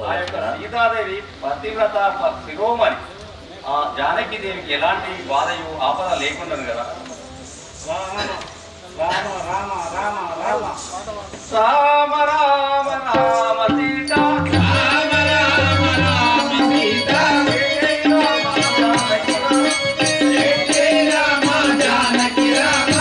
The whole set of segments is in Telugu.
ఆ యొక్క సీతాదేవి పతివ్రత శిరోమణి ఆ జానకి దేవికి ఎలాంటి బాధయు ఆపద లేకుండాను కదా. రామ రామ రామ రామ రామ రామ రామ రామ సీత రామ రామ రామ సీత రామ జానకి రామ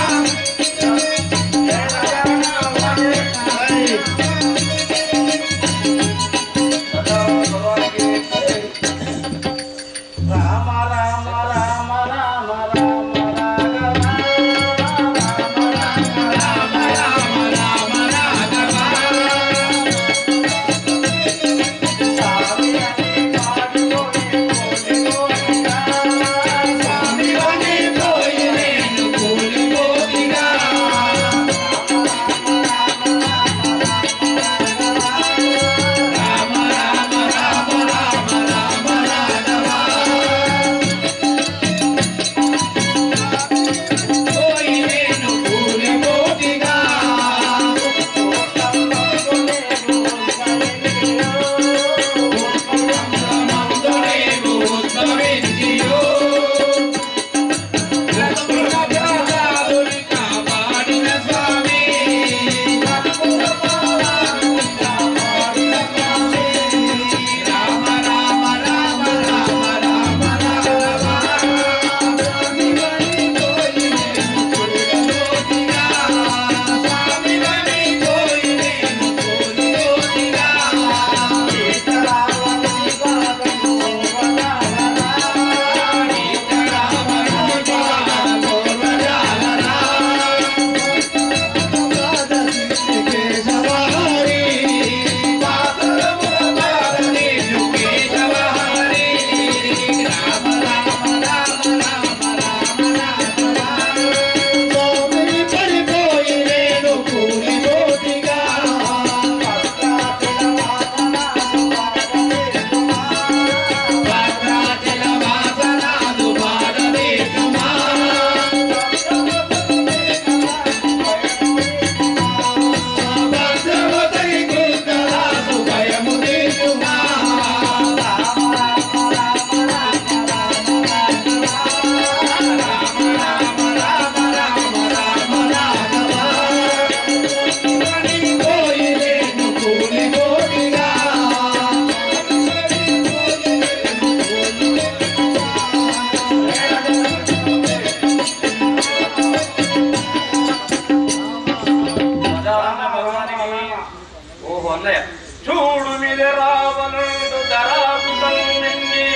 చూడు మీద రావణుడు ధరాకుతన్నింగి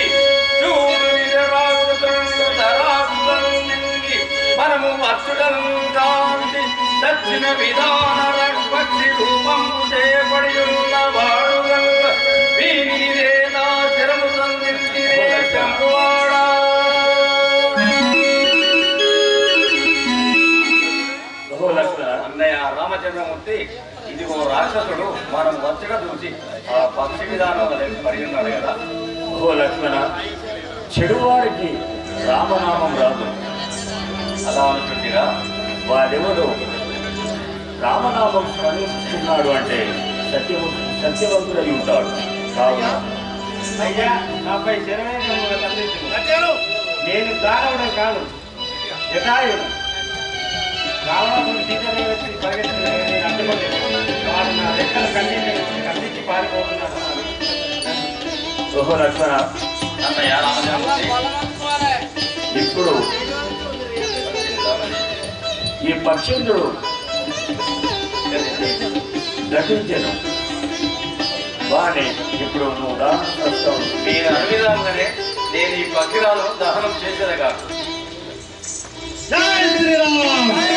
చూడు మీద రాకుతుండు ధరాకుతన్నింగి మనము అచ్చుడం కాంతి దక్షిణ విధాన రక్షి రూపము చేయబడి ఉన్న వాడు కనుక వీనిదే నా శరము సంధించినే చంపువాడా. అన్నయ్య రామచంద్రమూర్తి ఇదిగో రాక్షసుడు మనం వచ్చగా చూసి ఆ పక్షి విధానం పడి ఉన్నాడు కదా. ఓ లక్ష్మణ, చెడువారికి రామనామం రాదు. అలా అనుకుంటురా? వాడెవడు రామనామం స్మరిస్తున్నాడు అంటే సత్యవంతుడై ఉంటాడు. కావున అయ్యా నాపై శరవేంద్రుడు నేను దానవుడే కాదు, జటాయుడు. రావణాసుడు సీతాదేవి వచ్చి పరిగెత్తి అడ్డుకోలేదు. వాడు నా రెక్కలు ఖండించి పారిపోతున్నాడు. ఓహో లక్ష్మణ, అన్నయ్య రామచంద్రమూర్తి ఇప్పుడు ఈ పక్షేంద్రుడు దటించను వాణి ఇప్పుడు నువ్వు దానం చేస్తావు. నేను అడిగిదామనే నేను ఈ పక్షిరాలు దహనం చేసేది కాదు. జై శ్రీరామ్, జై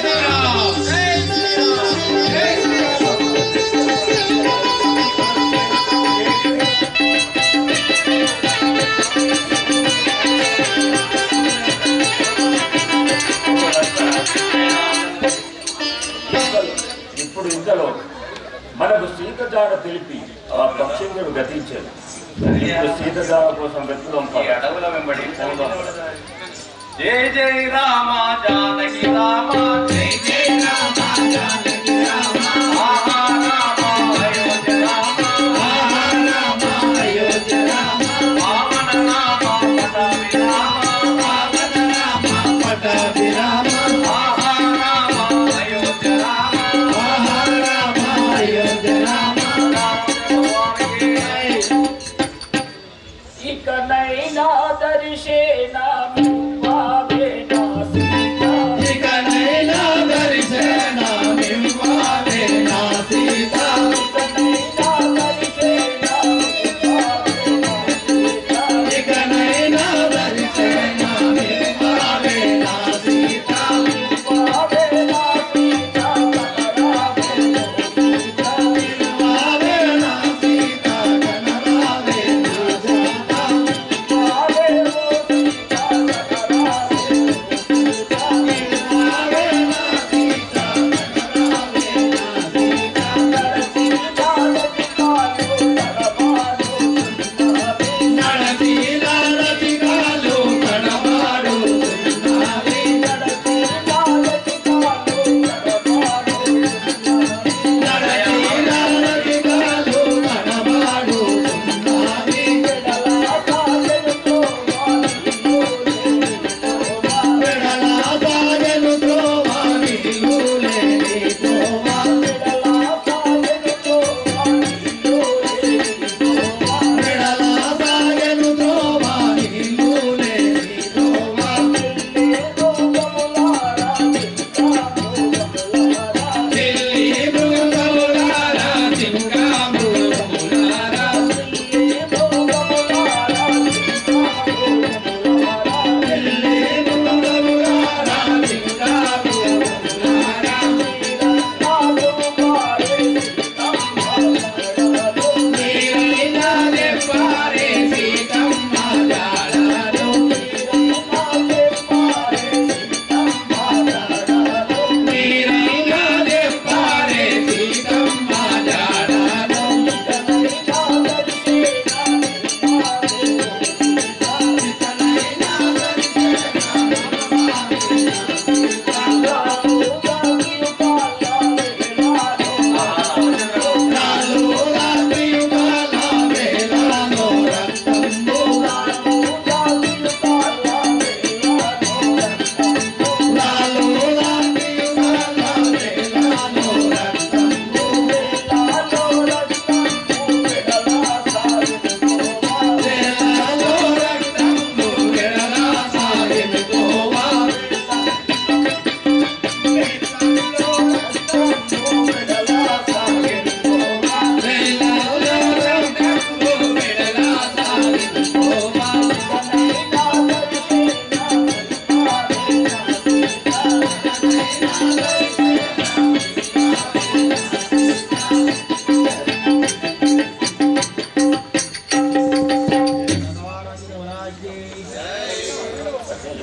శ్రీరామ్, జై శ్రీరామ్, జై శ్రీరామ్. ఇప్పుడు ఇంతలో మనకు సీతజాడ తెలిపి ఆ పక్షేంద్రుడు గతించాడు. ఇప్పుడు సీతజాడ కోసం వెతుకుదాం. ఈ అడవుల వెంబడి పోదాం. జై జై రామ జానకి రామ, జై జై రామ జానకి రామ, ఆహా రామ అయోధ్య రామ, ఆహా రామ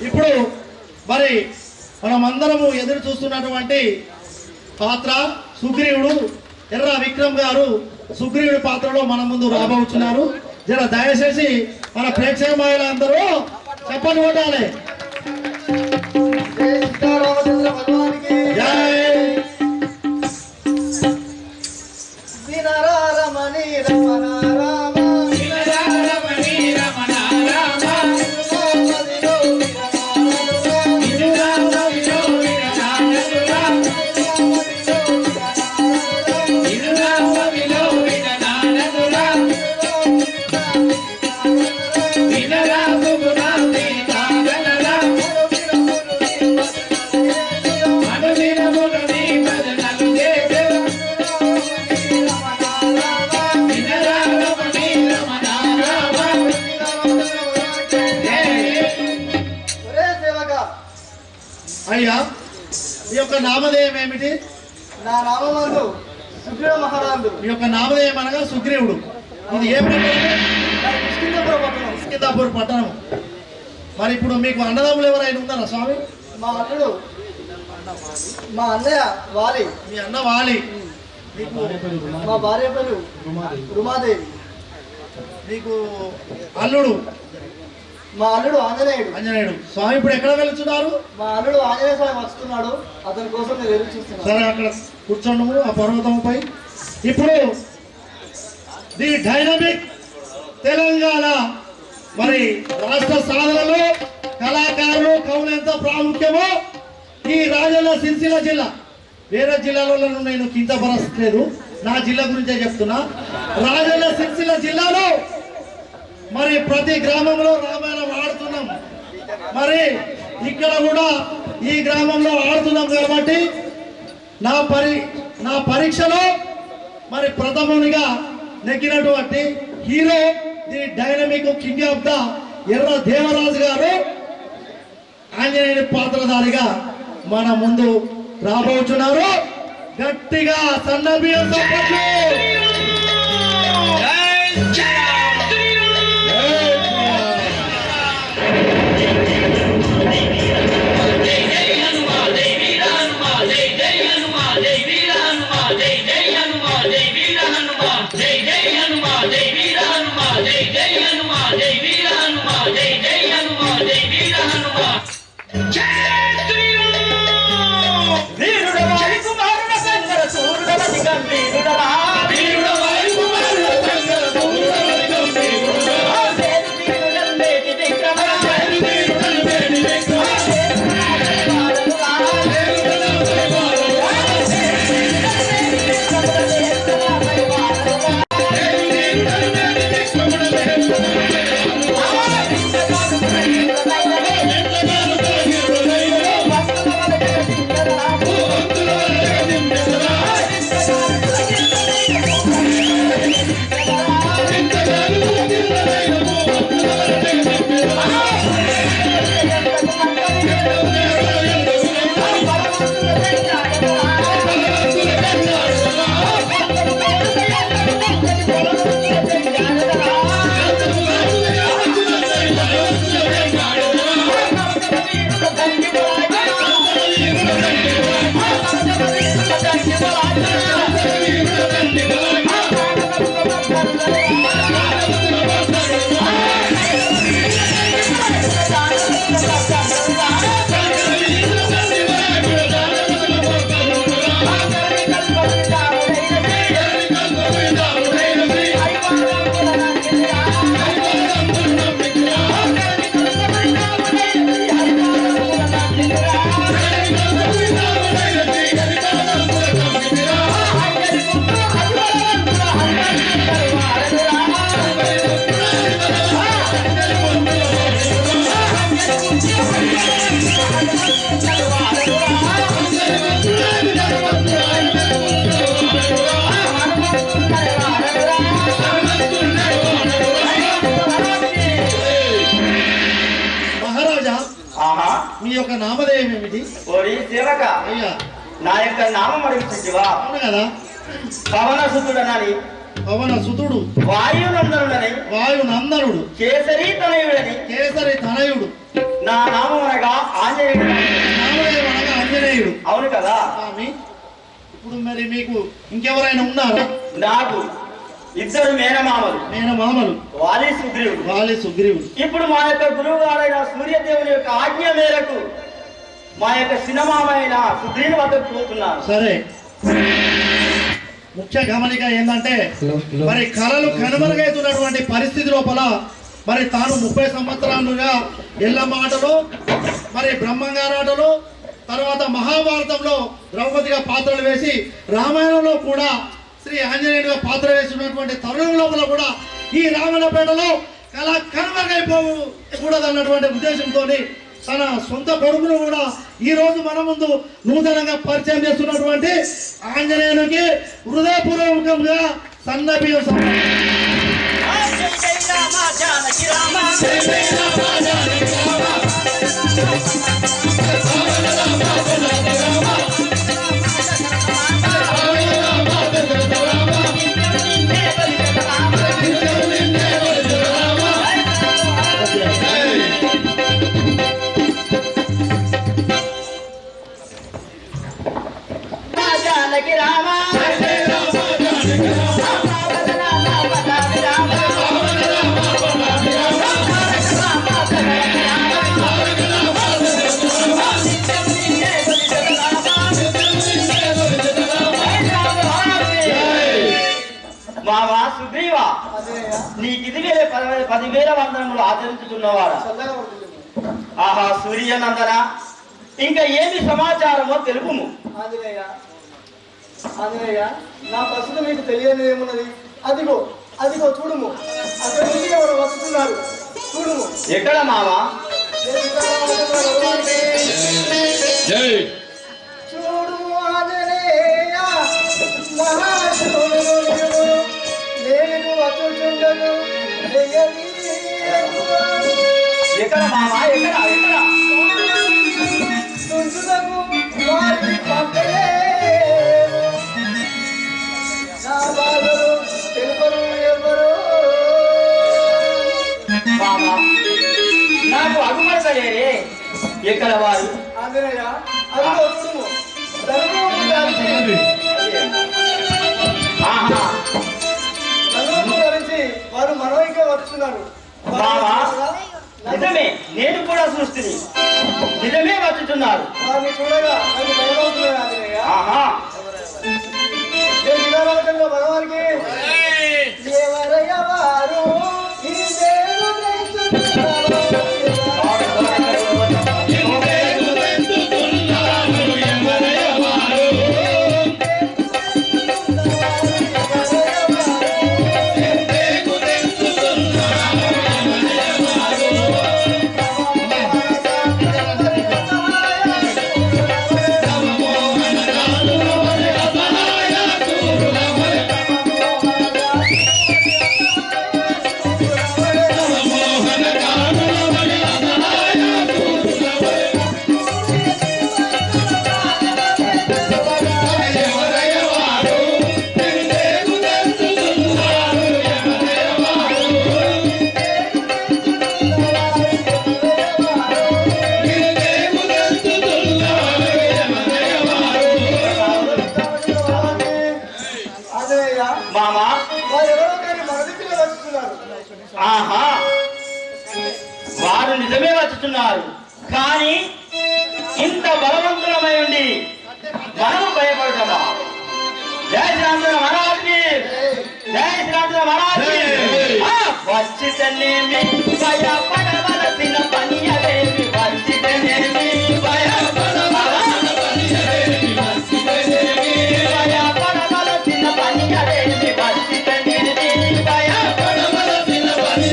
ఇప్పుడు మరి మనమందరము ఎదురు చూస్తున్నటువంటి పాత్ర సుగ్రీవుడు. ఎర్ర విక్రమ్ గారు సుగ్రీవుడి పాత్రలో మన ముందు రాబోతున్నారు. జర దయచేసి మన ప్రేక్షక మహిళలందరూ చెప్పని కొట్టాలి. అయ్యా మీ యొక్క నామధేయం ఏమిటి? నా నామమందు సుగ్రీవ మహారాజు. మీ యొక్క నామధేయం అనగా సుగ్రీవుడు. ఇది ఏ కిష్కింధాపురం పట్టణం. మరి ఇప్పుడు మీకు అన్నదమ్ములు ఎవరైనా ఉన్నారా స్వామి? మా అల్లుడు మా అన్నయ్య వాలి. మీ అన్న వాలి. మీకు మా భార్య పేరు రుమాదేవి. మీకు అల్లుడు? మా అల్లుడు ఆంజనేయుడు. ఆంజనేయుడు. స్వామి ఇప్పుడు ఎక్కడ వెళ్తున్నారు? మా అల్లుడు ఆంజనేయ స్వామి వస్తున్నాడు, అతని కోసం నేను ఎదురు చూస్తున్నాను. సరే అక్కడ కూర్చోండము ఆ పర్వతంపై. ఇప్పుడు ది డైనమిక్ తెలంగాణ మరి రాష్ట్ర సాధనలో కళాకారులు కవులు ఎంత ప్రాముఖ్యమో ఈ రాజన్న సిరిసిల్ల జిల్లా, వేరే జిల్లాలలో నేను కించపరచలేదు, నా జిల్లా గురించే చెప్తున్నా. రాజన్న సిరిసిల్ల జిల్లాలో మరి ప్రతి గ్రామంలో రామాయణం ఆడుతున్నాం. మరి ఇక్కడ కూడా ఈ గ్రామంలో ఆడుతున్నాం కాబట్టి నా పరీక్షలో మరి ప్రథమునిగా నెగ్గినటువంటి hero the dynamic king of the Erra Devaraju గారు ఆంజనేయుని పాత్రధారిగా మన ముందు రాబోతున్నారు. గట్టిగా సన్నబియ్యం చప్పట్లు. మీ యొక్క నామధేయం ఏమిటి? ఓరి సేవక అయ్యా, నా యొక్క నామం అడుగుతుంటివా? అవును కదా. పవన సుతుడనని, పవన సుతుడు, వాయునందనుడని, వాయునందనుడు, కేసరి తనయుడని, కేసరి తనయుడు, నా నామం అనగా ఆంజనేయుడు. నామధేయం అనగా ఆంజనేయుడు. అవును కదా స్వామి. ఇప్పుడు మరి మీకు ఇంకెవరైనా ఉన్నారా? నాకు ఇద్దరు మేనమామలు. మేనమామలు వాలి సుగ్రీవుడు. వాలి సుగ్రీవుడు. ఇప్పుడు మా యొక్క గురువు గారైన సూర్యదేవుని యొక్క ఆజ్ఞ మేరకు మా యొక్క సినిమామైన సుగ్రీవుని వద్దకు పోతున్నాను. సరే, ముఖ్య గమనిక ఏంటంటే మరి కళలు కనుమరుగైతున్నటువంటి పరిస్థితి లోపల మరి తాను 30 సంవత్సరాలుగా ఎల్లమ్మ ఆటలు, మరి బ్రహ్మంగారాటలు, తర్వాత మహాభారతంలో ద్రౌపదిగా పాత్రలు వేసి రామాయణంలో కూడా శ్రీ ఆంజనేయుడిగా పాత్ర వేసినటువంటి తరుణం లోపల కూడా ఈ రామన్నపేటలో కళ కనుమరుగైపోకూడదన్నటువంటి ఉద్దేశంతో తన సొంత కొడుకును కూడా ఈ రోజు మన ముందు నూతనంగా పరిచయం చేస్తున్నటువంటి ఆంజనేయునికి హృదయపూర్వకంగా సన్నబియ్యం మావా సుగ్రీవా, నీకిదిగే 10,000 వందనములు ఆచరించుతున్నవాడా? ఆహా సూర్యనందన, ఇంకా ఏమి సమాచారమో తెలుపుము. ఆంజనేయ, ఆంజనేయ, నా ప్రస్తుతం మీకు తెలియని ఏమున్నది? అదిగో అదిగో చూడుము, అక్కడ నుంచి ఎవరు వస్తున్నారు చూడుము. ఎక్కడ మావా? జై చూడు ఆంజనేయ మహాశివుడు నేను వచ్చుచుండను ఎక్కడ మామా ఎక్కడ ఎక్కడ తుంచులకు వారికి పంపలే నా బాధలు తెలుపరు ఎవరు మామా నాకు అగుమడతలేరే ఎక్కడ వారు ఆంజనేయ అది వస్తుము ధర్మము ధరించి ఆహా ధర్మము ధరించి వారు మనవైకే వస్తున్నారు మామా నిజమే నేను కూడా చూస్తుంది నిజమే వచ్చుతున్నారు వారిని చూడగా నాకు భయమవుతున్నారు ఆంజనేయ ఆహా సీతారామచంద్ర భగవానికి ఎవరయ్య వారు ఈ దేవుడు మామా వారు ఎవరో కానీ మనదిక్కులో వస్తున్నారు ఆహా వారు నిజమే వచ్చుతున్నారు కానీ ఇంత బలవంతులమై ఉండి మనము భయపడటమా జై శ్రీరామచంద్ర మహారాజ్కి జై శ్రీరామచంద్ర మహారాజ్కి వచ్చితనేమి భయపడవలసిన పని అదేమి వచ్చితనేమి భయపడవలసిన పని అదేమి భయపడవలసిన పని అదేమి వచ్చితనేమి భయపడవలసిన పని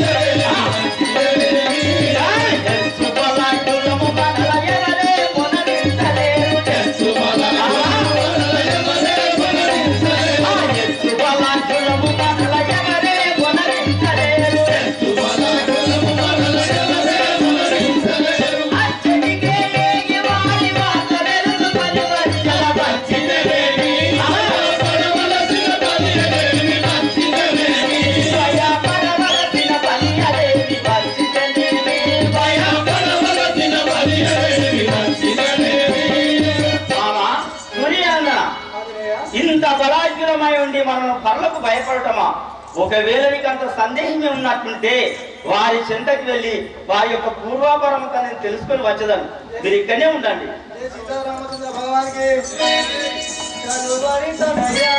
ఇంత బలాజ్ఞులమై ఉండి మనం పరులకు భయపడటమా ఒకవేళ నీకు అంత సందేహమే ఉన్నట్టుంటే వారి చెంతకి వెళ్ళి వారి యొక్క పూర్వాపరంతో నేను తెలుసుకొని వచ్చేదాన్ని మీరు ఇక్కడనే ఉండండి సీతారామచంద్ర భగవానికి కనుబడి తనయా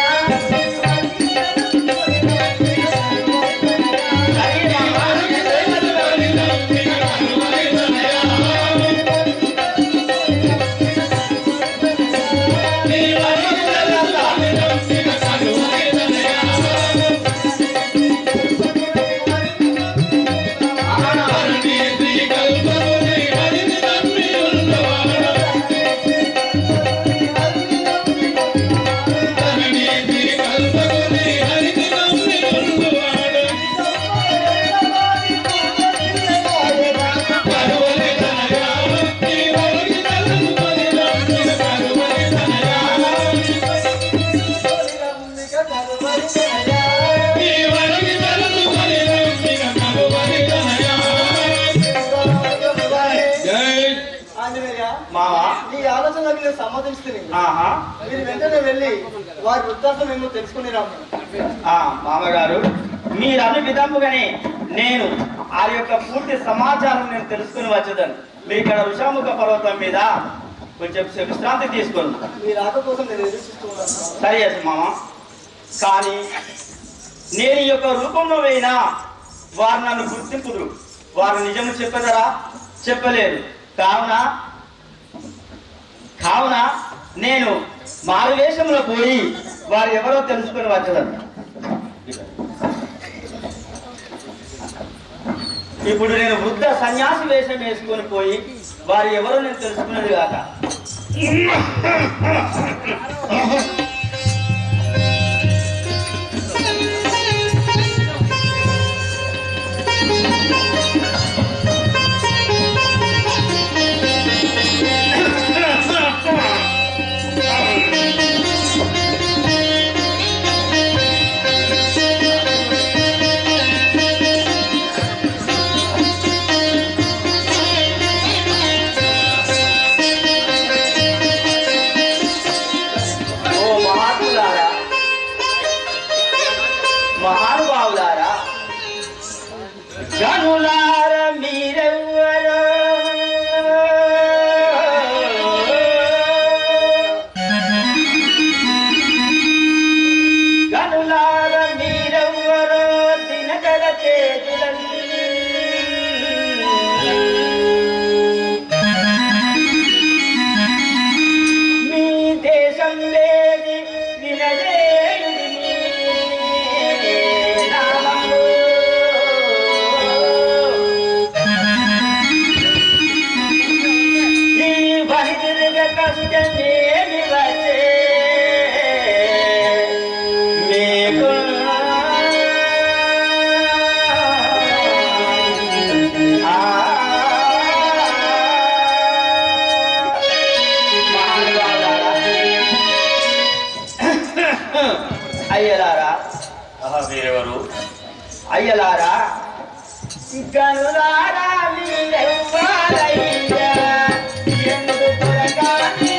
సమ్మతిస్తుంది మీరు వెంటనే వెళ్ళి వారి వృత్తాంతం ఏమో తెలుసుకుని మామగారు మీరు అన్ని విధముగానే నేను ఆ యొక్క పూర్తి సమాచారం నేను తెలుసుకుని వచ్చేదాన్ని మీరు ఇక్కడ ఋషాముఖ పర్వతం మీద కొంచెం విశ్రాంతి తీసుకోండి మీ రాక కోసం నేను ఎదురుస్తున్నాను సరే మామ కానీ నేను ఈ యొక్క రూపంలో పోయినా వారు నన్ను గుర్తింపుదురు వారు నిజము చెప్పదరా చెప్పలేరు కావున నేను మారువేషంలో పోయి వారు ఎవరో తెలుసుకొని వచ్చేదాన్ని ఇప్పుడు నేను వృద్ధ సన్యాసి వేషం వేసుకొని పోయి వారు ఎవరో నేను తెలుసుకున్నది కాక. మహానుభావులారా, జనులార మీరెవ్వరో జనులార మీరెవ్వరో దినకర చేతులని మీ దేశం లేది వినదే కష్టమేమి వచ్చే మీకు అయ్యలారా, మీరెవరు? అయ్యలారా, గనులారా మీరెవ్వరయ్యా ఎందుకు కొరగాని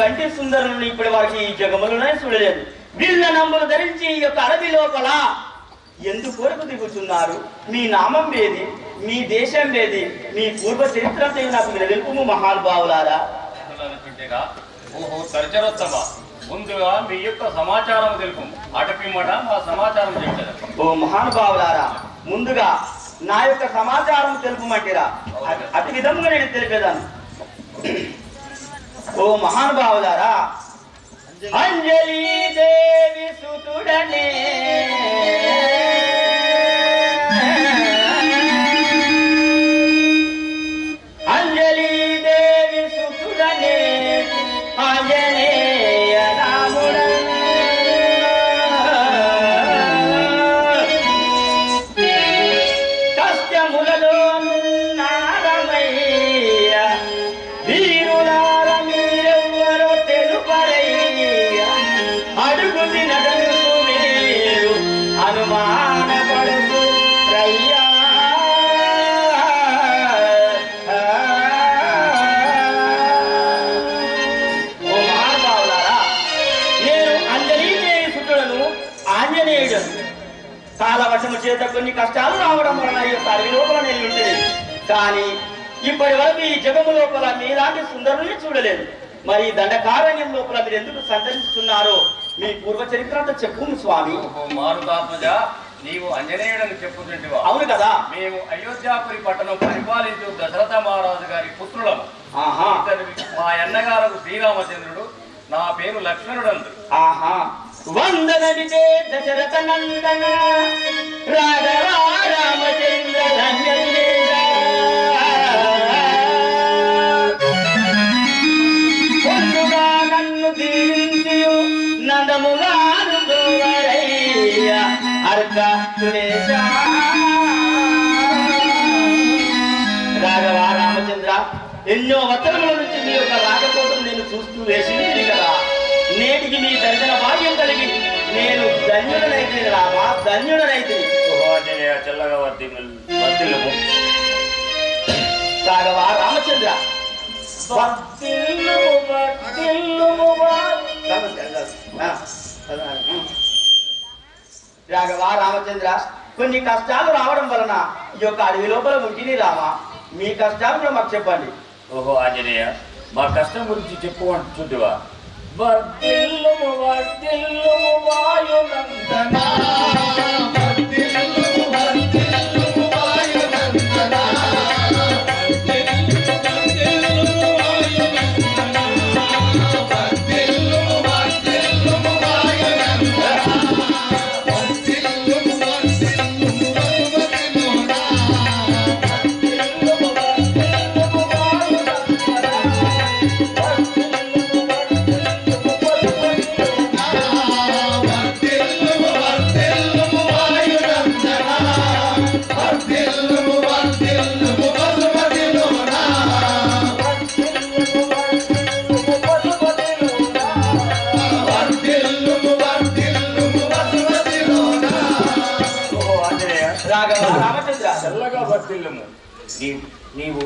వంటి సుందరులను ఇప్పటి వరకు ఈ జగములోనే చూడలేదు. వీళ్ళ నంబులు ధరించి ఈ యొక్క అడవి లోపల ఎందుకు కొరకు దిగుతున్నారు? మీ నామం వేది, మీ దేశం వేది, మీ పూర్వ చరిత్ర నాకు మీరు తెలుపు మహానుభావులారా. ఓహో తరచరోత్తమ, ముందుగా మీ యొక్క సమాచారం తెలుపు. అటపిమ్మట మా సమాచారం చెప్పారు. ఓ మహానుభావులారా, ముందుగా నా యొక్క సమాచారం తెలుపమంటారా? అటు విధంగా నేను తెలిపేదాను. ఓ మహానుభావులారా, అంజలి దేవి సుతుడనే అంజలి దేవి సుతుడనే ఆంజనేయ రాముడ కష్టములలో నున్నారమయ్య వీరులార మీరెవ్వరో తెలుపరయ్య అడుగు తినదను మీరు అనుమానపడుతూ రయ్యా. ఓ మహానుభావులారా, నేను అంజలీదేవి సుతులను ఆంజనేయుడను. కాలవర్షము చేత కొన్ని కష్టాలు రావడం వలన ఈ యొక్క అడవి లోపల నేను ఉంటుంది. కానీ ఇప్పటి వరకు ఈ జగము లోపల మీలాంటి సుందరుని చూడలేదు. మరి దండకారణ్యం లోపల మీరు ఎందుకు సంచరిస్తున్నారో మీ పూర్వ చరిత్ర అంతా చెప్పు స్వామి. మారుతాత్మజ, నీవు అంజనేయుడని చెప్పుతుంటివా? అవును కదా. మేము అయోధ్యాపురి పట్టణం పరిపాలించు దశరథ మహారాజు గారి పుత్రులము. ఆహా మా అన్నగారు శ్రీరామచంద్రుడు, నా పేరు లక్ష్మణుడందు. ఆహా వందనమిదే దశరథ నందన రాఘవ రామచంద్ర ధన్యులేద. ముందుగా నన్ను దీవించియు నందముగాను గోవరయ్య అర్క సురేశ. రాఘవ రామచంద్ర, ఎన్నో వచనముల నుంచి మీ యొక్క రాక కోసం నేను చూస్తూ వేసింది కదా. నేటికి మీ దర్శన భాగ్యం కలిగి నేను ధన్యుడనైతే రామా, ధన్యుడనైతే. చల్లగా వర్తిల్లుము. రాఘవ రామచంద్ర, రాఘవ రామచంద్ర, కొన్ని కష్టాలు రావడం వలన ఈ యొక్క అడవి లోపల ఉంటుంది రామా. మీ కష్టాలు కూడా మాకు చెప్పండి. ఓహో ఆంజనేయ, మా కష్టం గురించి చెప్పు అంటుంటివా? వర్ధిల్లుము వర్ధిల్లుము వాయునందనా, వర్ధిల్లుము వర్ధిల్లుము వాయునందనా, వర్ధిల్లుము వర్ధిల్లుము వాయునందనా, వర్ధిల్లుము వర్ధిల్లుము వాయునందనా, వర్ధిల్లుము వర్ధిల్లుము వసుమతిలోనా, వర్ధిల్లుము వర్ధిల్లుము వాయునందనా, రాఘవ రామచంద్ర, చల్లగా వర్తిల్లుము. నీవు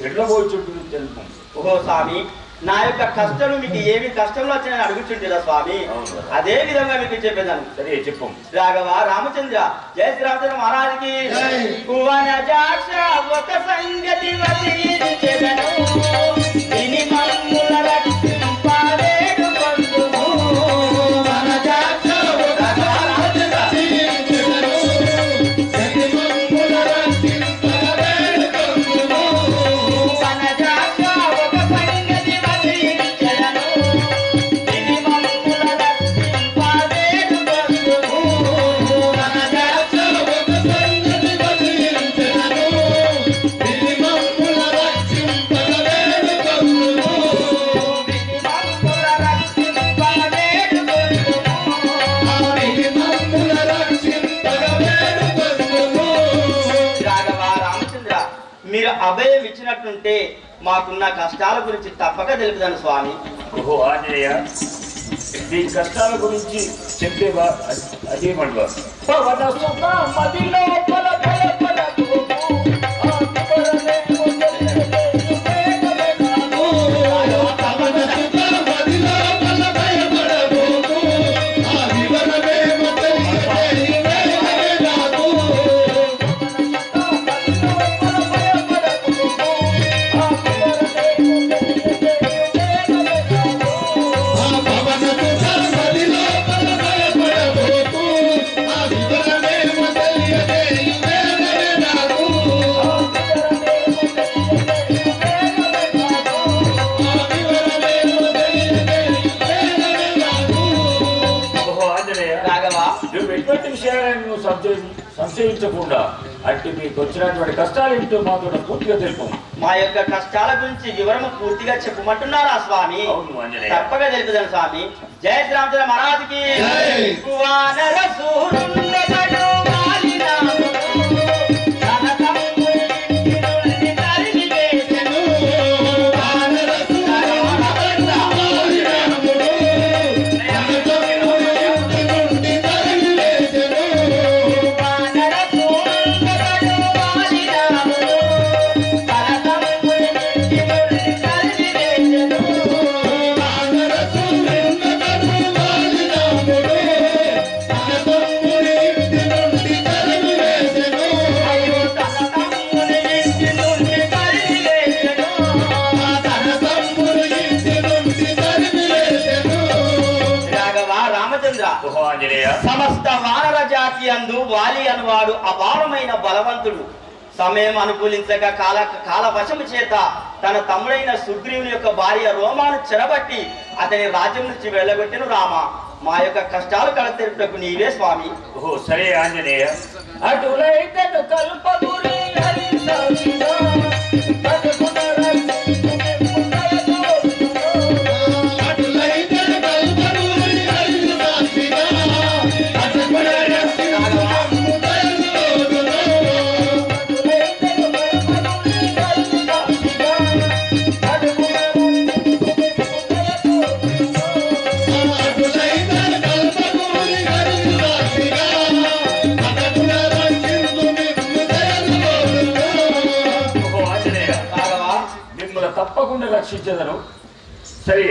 ఎడ్ల పోయి చుట్టూ తెలుపు. ఓహో స్వామి, నా యొక్క కష్టము మీకు ఏమి కష్టంలో వచ్చినాయని అడుగుతుంటారా స్వామి? అవును. అదే విధంగా మీకు చెప్పేదాన్ని. సరే చెప్పు. రాఘవ రామచంద్ర, జయ శ్రీరామచంద్ర మహారాజుకి. వనజాక్ష ఒక సంగతి వసించెదను, విని మమ్ముల రక్షింపవేడు బంధువు. వనజాక్ష ఒక సంగతి వసించెదను, విని మమ్ముల రక్షింపవేడు బంధువు. వనజాక్ష ఒక సంగతి వసించెదను, విని మమ్ముల రక్షింపవేడు బంధువు. వనజాక్ష ఒక సంగతి వసించెదను, విని మమ్ముల రక్షింపవేడు బంధువు. విని మమ్ముల రక్షింపవేడు బంధువు. విని మమ్ముల రక్షింపవేడు బంధువు. రాఘవ రామచంద్ర, మీరు అభయం ఇచ్చినట్టుంటే మాకున్న కష్టాల గురించి తప్పక తెలుపుతాను స్వామి. ఓహో ఆంజనేయ, నీ కష్టాల గురించి చెప్పేవా? అదేమంటవా? పవన సుఖ మదిలో పల పల పల తోపు, ఆత్మరమే మొదలె సుఖేగమే కాదు. పవన సుఖ మదిలో ఎటువంటి విషయాలను నువ్వు సంశయించకుండా అట్టి మీకు వచ్చినటువంటి కష్టాలు ఏమిటో మాతో పూర్తిగా తెలుపు. మా యొక్క కష్టాల గురించి వివరము పూర్తిగా చెప్పమంటున్నారా స్వామి? అవును ఆంజనేయ. తప్పగా తెలుపుదాను స్వామి. జయ శ్రీరామచంద్ర మహారాజుకి. వానర సూరుండెదడు వాలినాముడు, తన తమ్ముని నుండి తరిమి వేసెను. వానర సూరుండెదడు వాలినాముడు, తన తమ్ముని నుండి తరిమి వేసెను. వానర సూరుండెదడు వాలినాముడు, తన తమ్ముని నుండి తరిమి వేసెను. వానర సూరుండెదడు వాలినాముడు, తన తమ్ముని నుండి తరిమి వేసెను. అయ్యో తన తమ్ముని నుండి తరిమి వేసెను. తన తమ్ముని నుండి తరిమి వేసెను. రాఘవ రామచంద్ర, ఓహో ఆంజనేయ. సమస్త వానర జాతి అందు వాలి అనువాడు అపారమైన బలవంతుడు. సమయం అనుకూలించక కాలవశము చేత తన తమ్ముడైన సుగ్రీవుని యొక్క భార్య రోమాను చెరబట్టి అతని రాజ్యం నుంచి వెళ్ళగొట్టిన రామ. మా యొక్క కష్టాలు కడతెరుటకు నీవే స్వామి. ఓహో సరే ఆంజనేయ. అటులైతను కల్పగురి హరి సాక్షిగా, అటుకున అటులైతను కల్పగురి హరి సాక్షిగా, అటుకున ఓహో ఆంజనేయ. రాఘవ మిమ్మల్ని తప్పకుండా రక్షించదను. సరే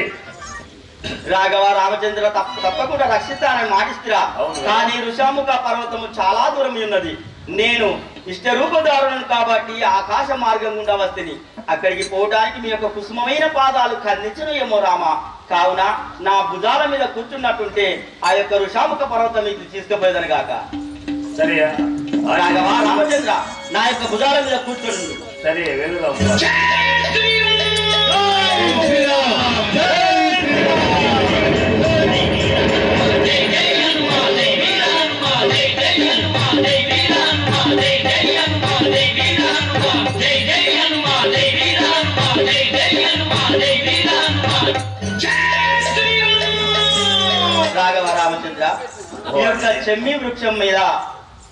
రాఘవ రామచంద్ర తప్పకుండా రక్షిస్తానని మాటిస్తురా. అవును. కానీ ఋషాముఖ పర్వతము చాలా దూరం ఉన్నది. నేను ఇష్టరూపదారులను కాబట్టి ఆకాశ మార్గం గుండా వస్తుంది. అక్కడికి పోవడానికి మీ యొక్క కుసుమమైన పాదాలు ఖండించను ఏమో రామ. కావున నా భుజాల మీద కూర్చున్నట్టుంటే ఆ యొక్క ఋషాముఖ పర్వతం మీకు తీసుకుపోయేదని గాక. సరే రాఘవ రామచంద్ర నా యొక్క భుజాల మీద కూర్చోండి. సరే వెళ్దాం. రాఘవ రామచంద్ర ఈ యొక్క చెమ్మి వృక్షం మీద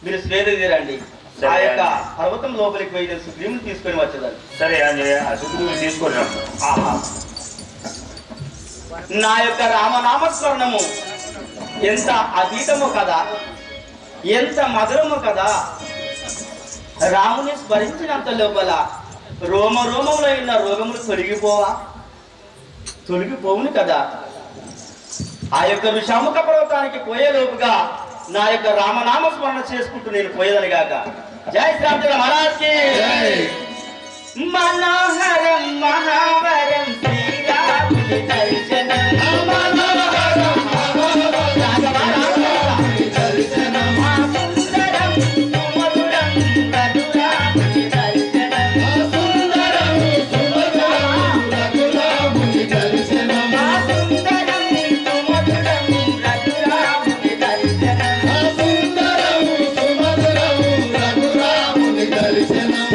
మీరు శ్వేత తీరండి. ఆ యొక్క పర్వతం లోపలికి పోయి సుగ్రీవుని తీసుకొని వచ్చేదాన్ని. సరే ఆంజనేయ. ఆ సుగ్రీవుని తీసుకున్నాం. ఆహా, నా యొక్క రామనామస్మరణము ఎంత అతీతము కదా, ఎంత మధురము కదా. రాముని స్మరించినంత లోపల రోమ రోమంలో ఉన్న రోగములు తొలగిపోవును కదా. ఆ యొక్క ఋషాముఖ పర్వతానికి పోయే లోపుగా నా యొక్క రామనామ స్మరణ చేసుకుంటూ నేను పోయేదని గాక. జై శ్రీరామచంద్ర మహారాజ్కి. మనోహరం మహావరం శ్రీరాముని దర్శనం. సుందరం సుమధురం రఘురాముని దర్శనం. రఘురాముని దర్శనం.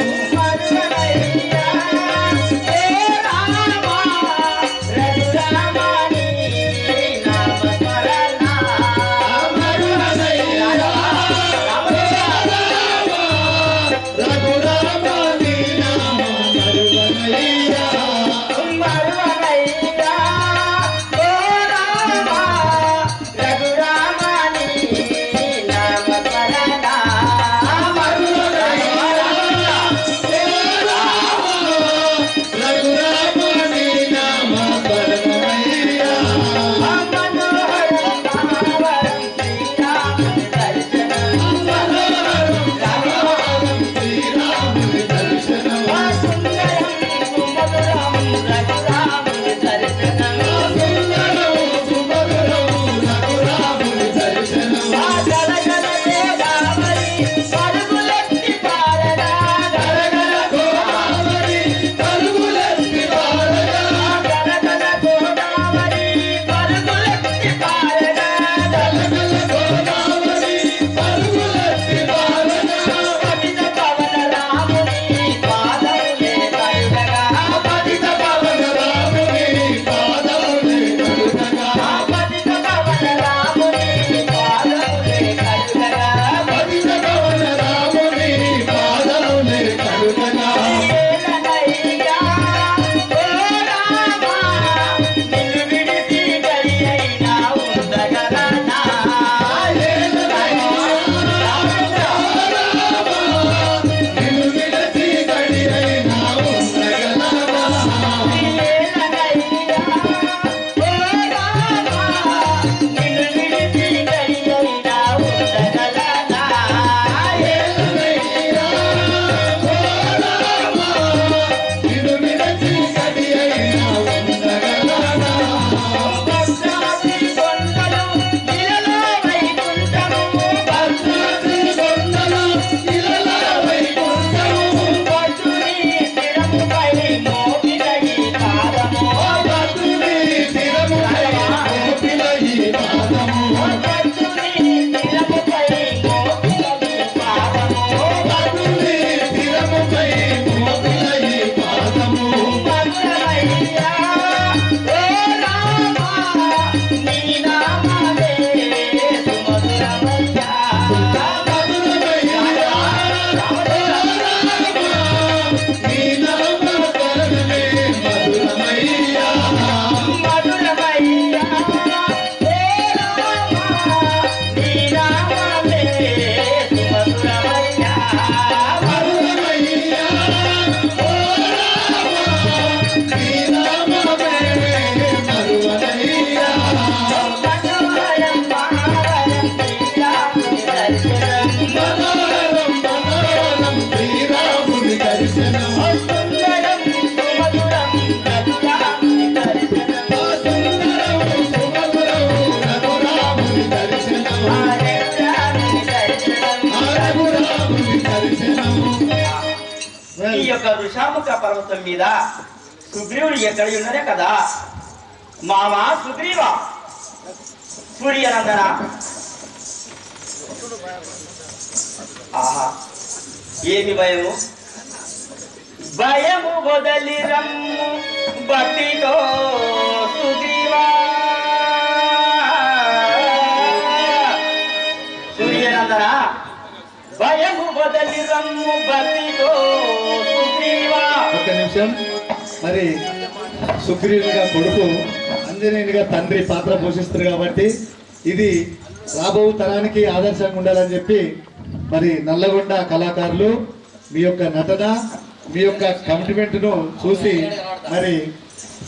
ఈ యొక్క ఋషాముఖ పర్వతం మీద సుగ్రీవుడు ఎక్కడ ఉన్నదే కదా మామా సుగ్రీవ సూర్యనందన ఆహా ఏమి భయము భయము వదలి రమ్ము భక్తితో సుగ్రీవా సూర్యనందన భయము వదలి రమ్ము భక్తితో సుగ్రీవా. ఒక్క నిమిషం. మరి సుగ్రీవునిగా కొడుకు ఆంజనేయునిగా తండ్రి పాత్ర పోషిస్తారు కాబట్టి ఇది రాబో తరానికి ఆదర్శంగా ఉండాలని చెప్పి మరి నల్లగొండ కళాకారులు మీ యొక్క నటన మీ యొక్క కమిట్మెంట్ను చూసి మరి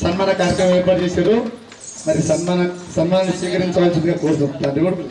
సన్మాన కార్యక్రమం ఏర్పాటు చేశారు. మరి సన్మానాన్ని స్వీకరించవలసిందిగా కోరుతాం తండ్రి కొడుకు.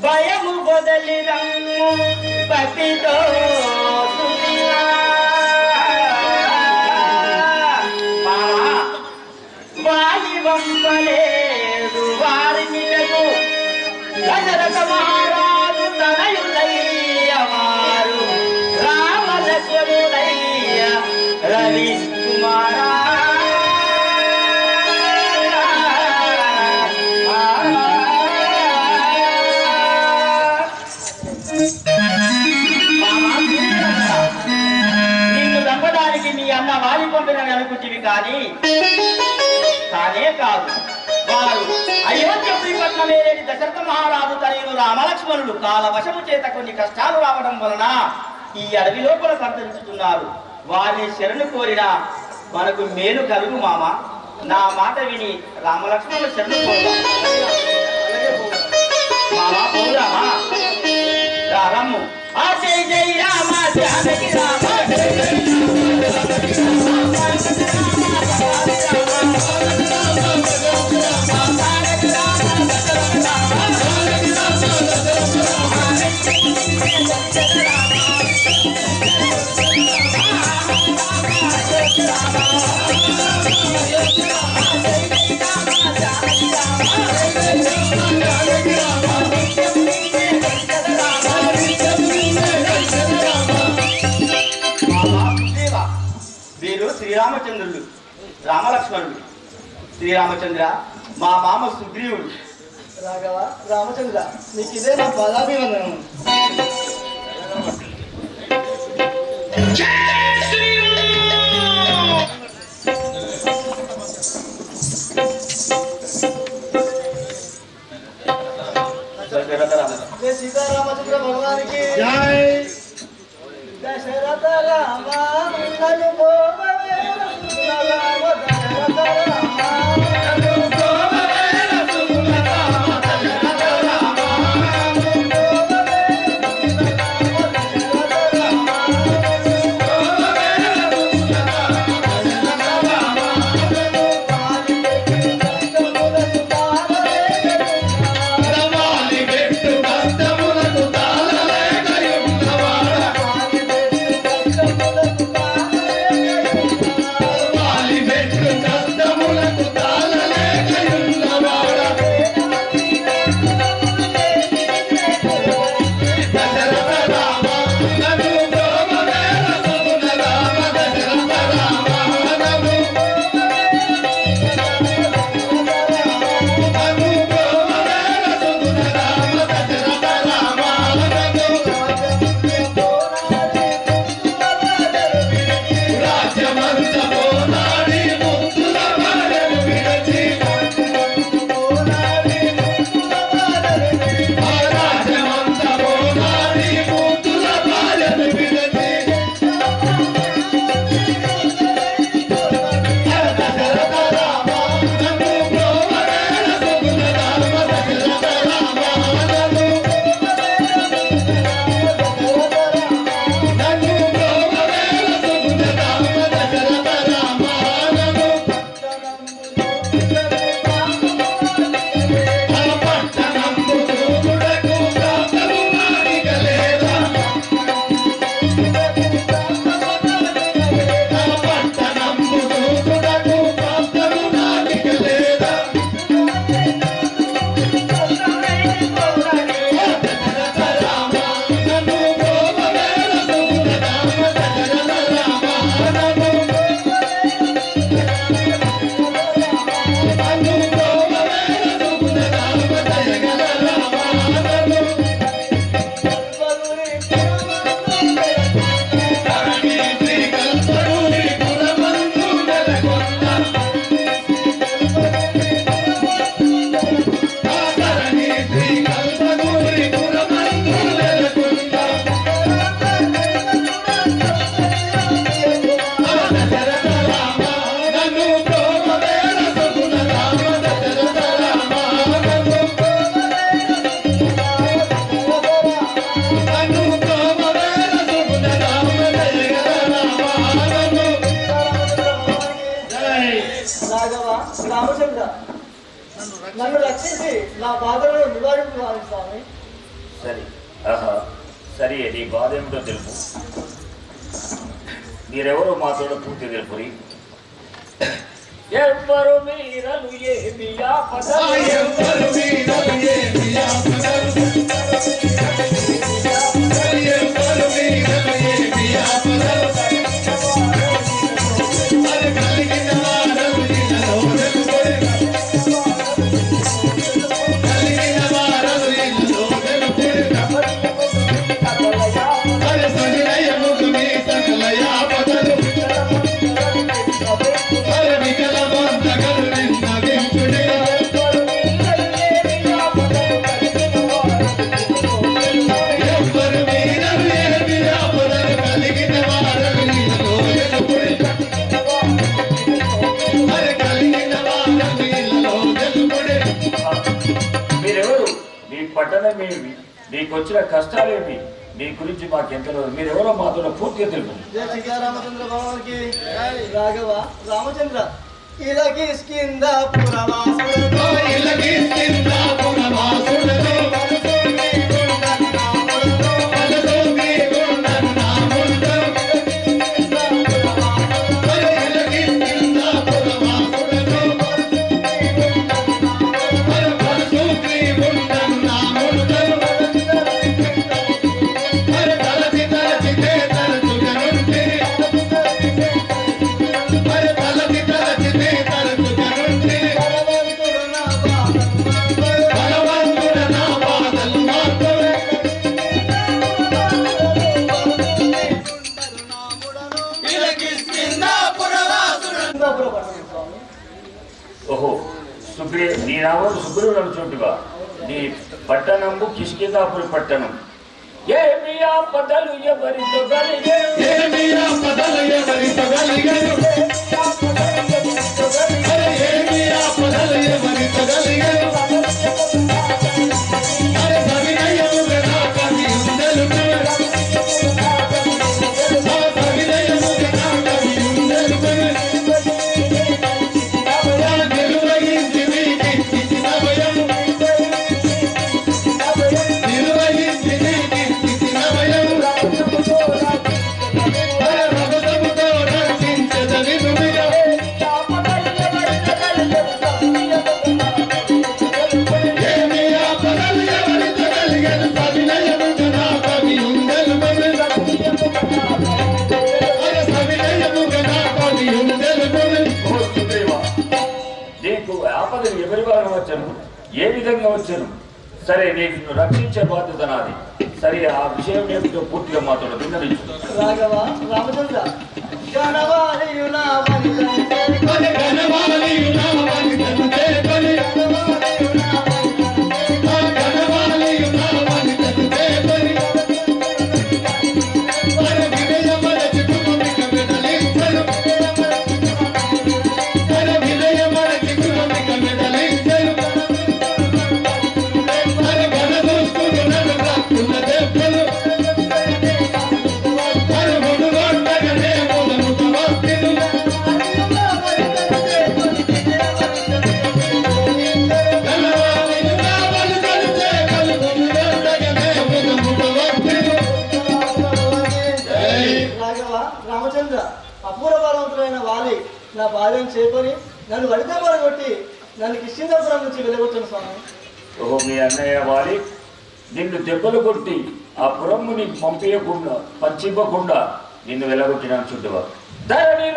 భయము వదలి రమ్ము భక్తితో సుగ్రీవా. వాలి వంపలేదు వారినిటకు దశరథ మహారాజు తనయులయ్యవారు రామలక్ష్మణుడయ్య రవి కుమారా. నిన్ను నమ్మడానికి మీ అన్న వాలి పంపినని అనుకుంటేవి కానే కాదు. వారు అయోధ్యపురి పట్నమేలేని దశరథ మహారాజు తనయులు రామలక్ష్మణులు కాలవశము చేత కొన్ని కష్టాలు రావడం వలన ఈ అడవి లోపల సంతరించుతున్నారు. వారిని శరణు కోరిన మనకు మేలు కలుగు మామ. నా మాట విని రామలక్ష్మణులు శరణు కోరుదాం మామ. పోదామా రాము. ఆ జై జై రామ జానకి రామ జై జై Thank you. రామలక్ష్మణుడు. శ్రీరామచంద్ర మా మామ సుగ్రీవుడు. రాఘవ రామచంద్ర నీకు ఇదే నా పదాభివందనం. జయ సీతారామచంద్ర భగవానికి జై. దశరథ రామ నన్ను గోపవే రఘుకుల రామ దశరథ రామ నన్ను గోపవే రఘుకుల రామ దశరథ రామ నన్ను గోపవే రఘుకుల రామ దశరథ రామ నన్ను గోపవే రఘుకుల రామ దశరథ రామ నన్ను కాలి పెట్టి కష్టములకు తాళలేక రమాలి పెట్టు కష్టములకు తాళలేకయున్నవాడ. వాలి పెట్టు కష్టములకు తాళలేకయున్నవాడ. దశరథ రామ నన్ను గోపవే రఘుకుల రామ దశరథ రామ నన్ను గోపవే రఘుకుల రామ దశరథ రామ నన్ను రాజ్యమంత పోనాడి ముద్దుల భార్యను విడచి. ఆ రాజ్యమంత పోనాడి ముద్దుల భార్యను విడచి. దశరథ రామ నన్ను గోపవే రఘుకుల రామ దశరథ రామ నన్ను గోపవే రఘుకుల రామ దశరథ రామ నన్ను ఆ పట్టణంబు దూకుడకు ప్రాంతము మానిక లేదా. ఆ పట్టణంబు దూకుడకు ప్రాంతము మానిక లేదా. దశరథ రామ నన్ను గోపవే రఘుకుల రామ దశరథ రామ నన్ను గోపవే రఘుకుల రామ దయగల రామ నన్ను ధరణి శ్రీకల్పరుని పురమందు నెలకొన్న. ఆ ధరణి శ్రీకల్పరుని పురమందు నెలకొన్న. ఆ దశరథ రామ నన్ను గోపవే రఘుకుల రామ దశరథ రామ నన్ను గోపవే రఘుకుల రామ దయగల రామ నన్ను. జై. రాఘవ రామచంద్ర నన్ను రక్షించి నా బాధలను నివారింపు స్వామి. సరే సరే నీ బాధ ఏమిటో తెలుపు. మీరెవరో మాతో పూర్తి తెలుపురి. ఎవ్వరు మీరలు ఏమి ఆపదలు, ఎవ్వరు వీరలు ఏమి ఆపదలు. ఎవ్వరు వీరలు ఏమి ఆపదలు. అది కలిగిన వారలు ఇళ్ళలో వెలుగురి. కలిగిన వారలు ఇళ్ళలో వెలుగురి. అది సహిలయముగు మీ సకల ఆపదలు. అది వికల బంధగలు నిన్న వింటుడే. ఎవ్వరు వీరలు ఏమి ఆపదలు. కలిగిన వారలు ఇళ్ళలో వెలుగురి. అది కలిగిన వారలు ఇళ్ళలో వెలుగురి. మీరెవరు, మీ పట్టణమేమి, మీకొచ్చిన కష్టాలేమి, మీ గురించి మాకెంతలో, మీరెవరో మాతో పూర్తిగా తెలుపు. జయ సీతారామచంద్ర భగవానికి రాఘవ రామచంద్ర ఇలాకి స్కింద పురవాసుడు ఇళ్ళకి కింద పురవాసుడను. పలసోకి గుండను నాముండు. ఇళ్ళకి కింద పురవాసుడను. పలసోకి గుండను నాముండు. తలచి తలచితే తలచుగనుంటిని. తలచి తలచితే నీ నామం సుగ్రీవుడు చోటుగా నీ పట్టణము కిష్కిందాపురి పట్టణం. ఏమి ఆపదలు ఎవరితో కలిగే ఎవరి వారు వచ్చాను, ఏ విధంగా వచ్చాను, సరే నేను రక్షించే బాధ్యత నాది. సరే ఆ విషయం ఏమిటో పూర్తిగా మాతో విన్నవించు. రాఘవ రామచంద్ర రామచంద్ర అపూర్వబలవంతుడైన వాలి నా బాధ్యం చేకొని నన్ను వడితే కొట్టి నన్ను కిష్కిందాపురం నుంచి వెళ్ళగొట్టాను స్వామి. ఓహో, మీ అన్నయ్య వాలి నిన్ను దెబ్బలు కొట్టి ఆ పురమ్ము నీకు పంపించకుండా పంచివ్వకుండా నిన్ను వెళ్ళగొట్టినాను చుట్టువా. ధరణి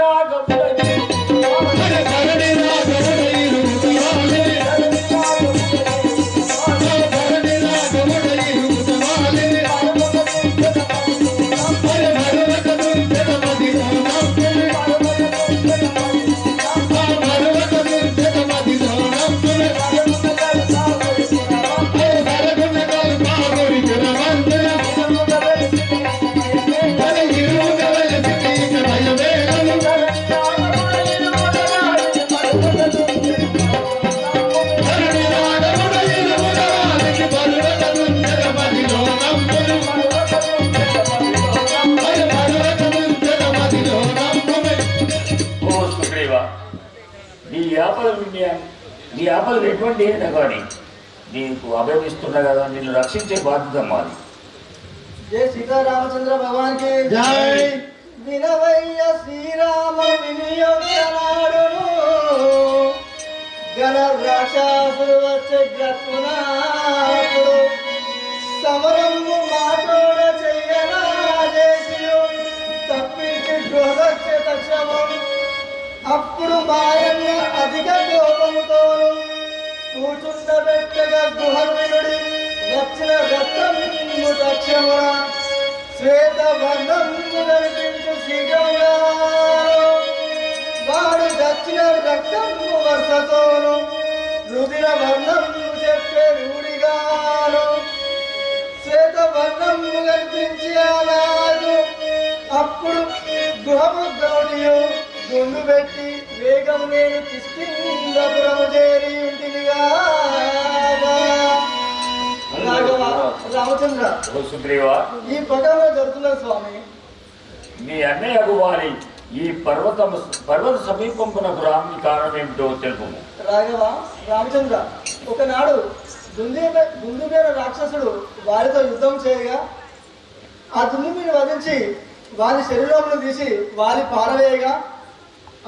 నీ ఆపదలు ఎటువంటి అయినా కానీ నీకు అభయమిస్తున్నా కదా, నిన్ను రక్షించే బాధ్యత మాది. జై సీతారామచంద్ర భగవాన్కి జై. వినవయ్య శ్రీరామ వినియోగనాడును గణ రాక్షసుడు వచ్చే గ్రక్కునాడు సమరము మాటోడ చెయ్యనా చేసియు తప్పించి గృహదక్ష తక్షమం. అప్పుడు మాయన్న అధిక కోపముతోను కూచుండబెట్టగా గుహర్వినుడి వచ్చిన రక్తము తక్షమున శ్వేత వర్ణము కనిపించు శీఘ్రంగా వాడు దక్షిణ రక్తము వర్షతోను రుధిర వర్ణము చెప్పే రూఢిగాను శ్వేత వర్ణము కనిపించి అలాగు. అప్పుడు గృహము గౌడియు గుండు పెట్టి వేగం నేను కిష్కిందాపురము చేరి ఇంటినిగా. రాఘవ రామచంద్ర సుగ్రీవా, ఈ పటంలో జరుగుతున్నది స్వామి. మీ అన్నయ్య వారి ఈ పర్వత సమీపంపునకు రాముని కారణం ఏమిటో తెలుపు. రాఘవ రామచంద్ర ఒకనాడు దుందుబేర రాక్షసుడు వారితో యుద్ధం చేయగా ఆ దుందుబిని వధించి వారి శరీరంలో తీసి వారి పారవేయగా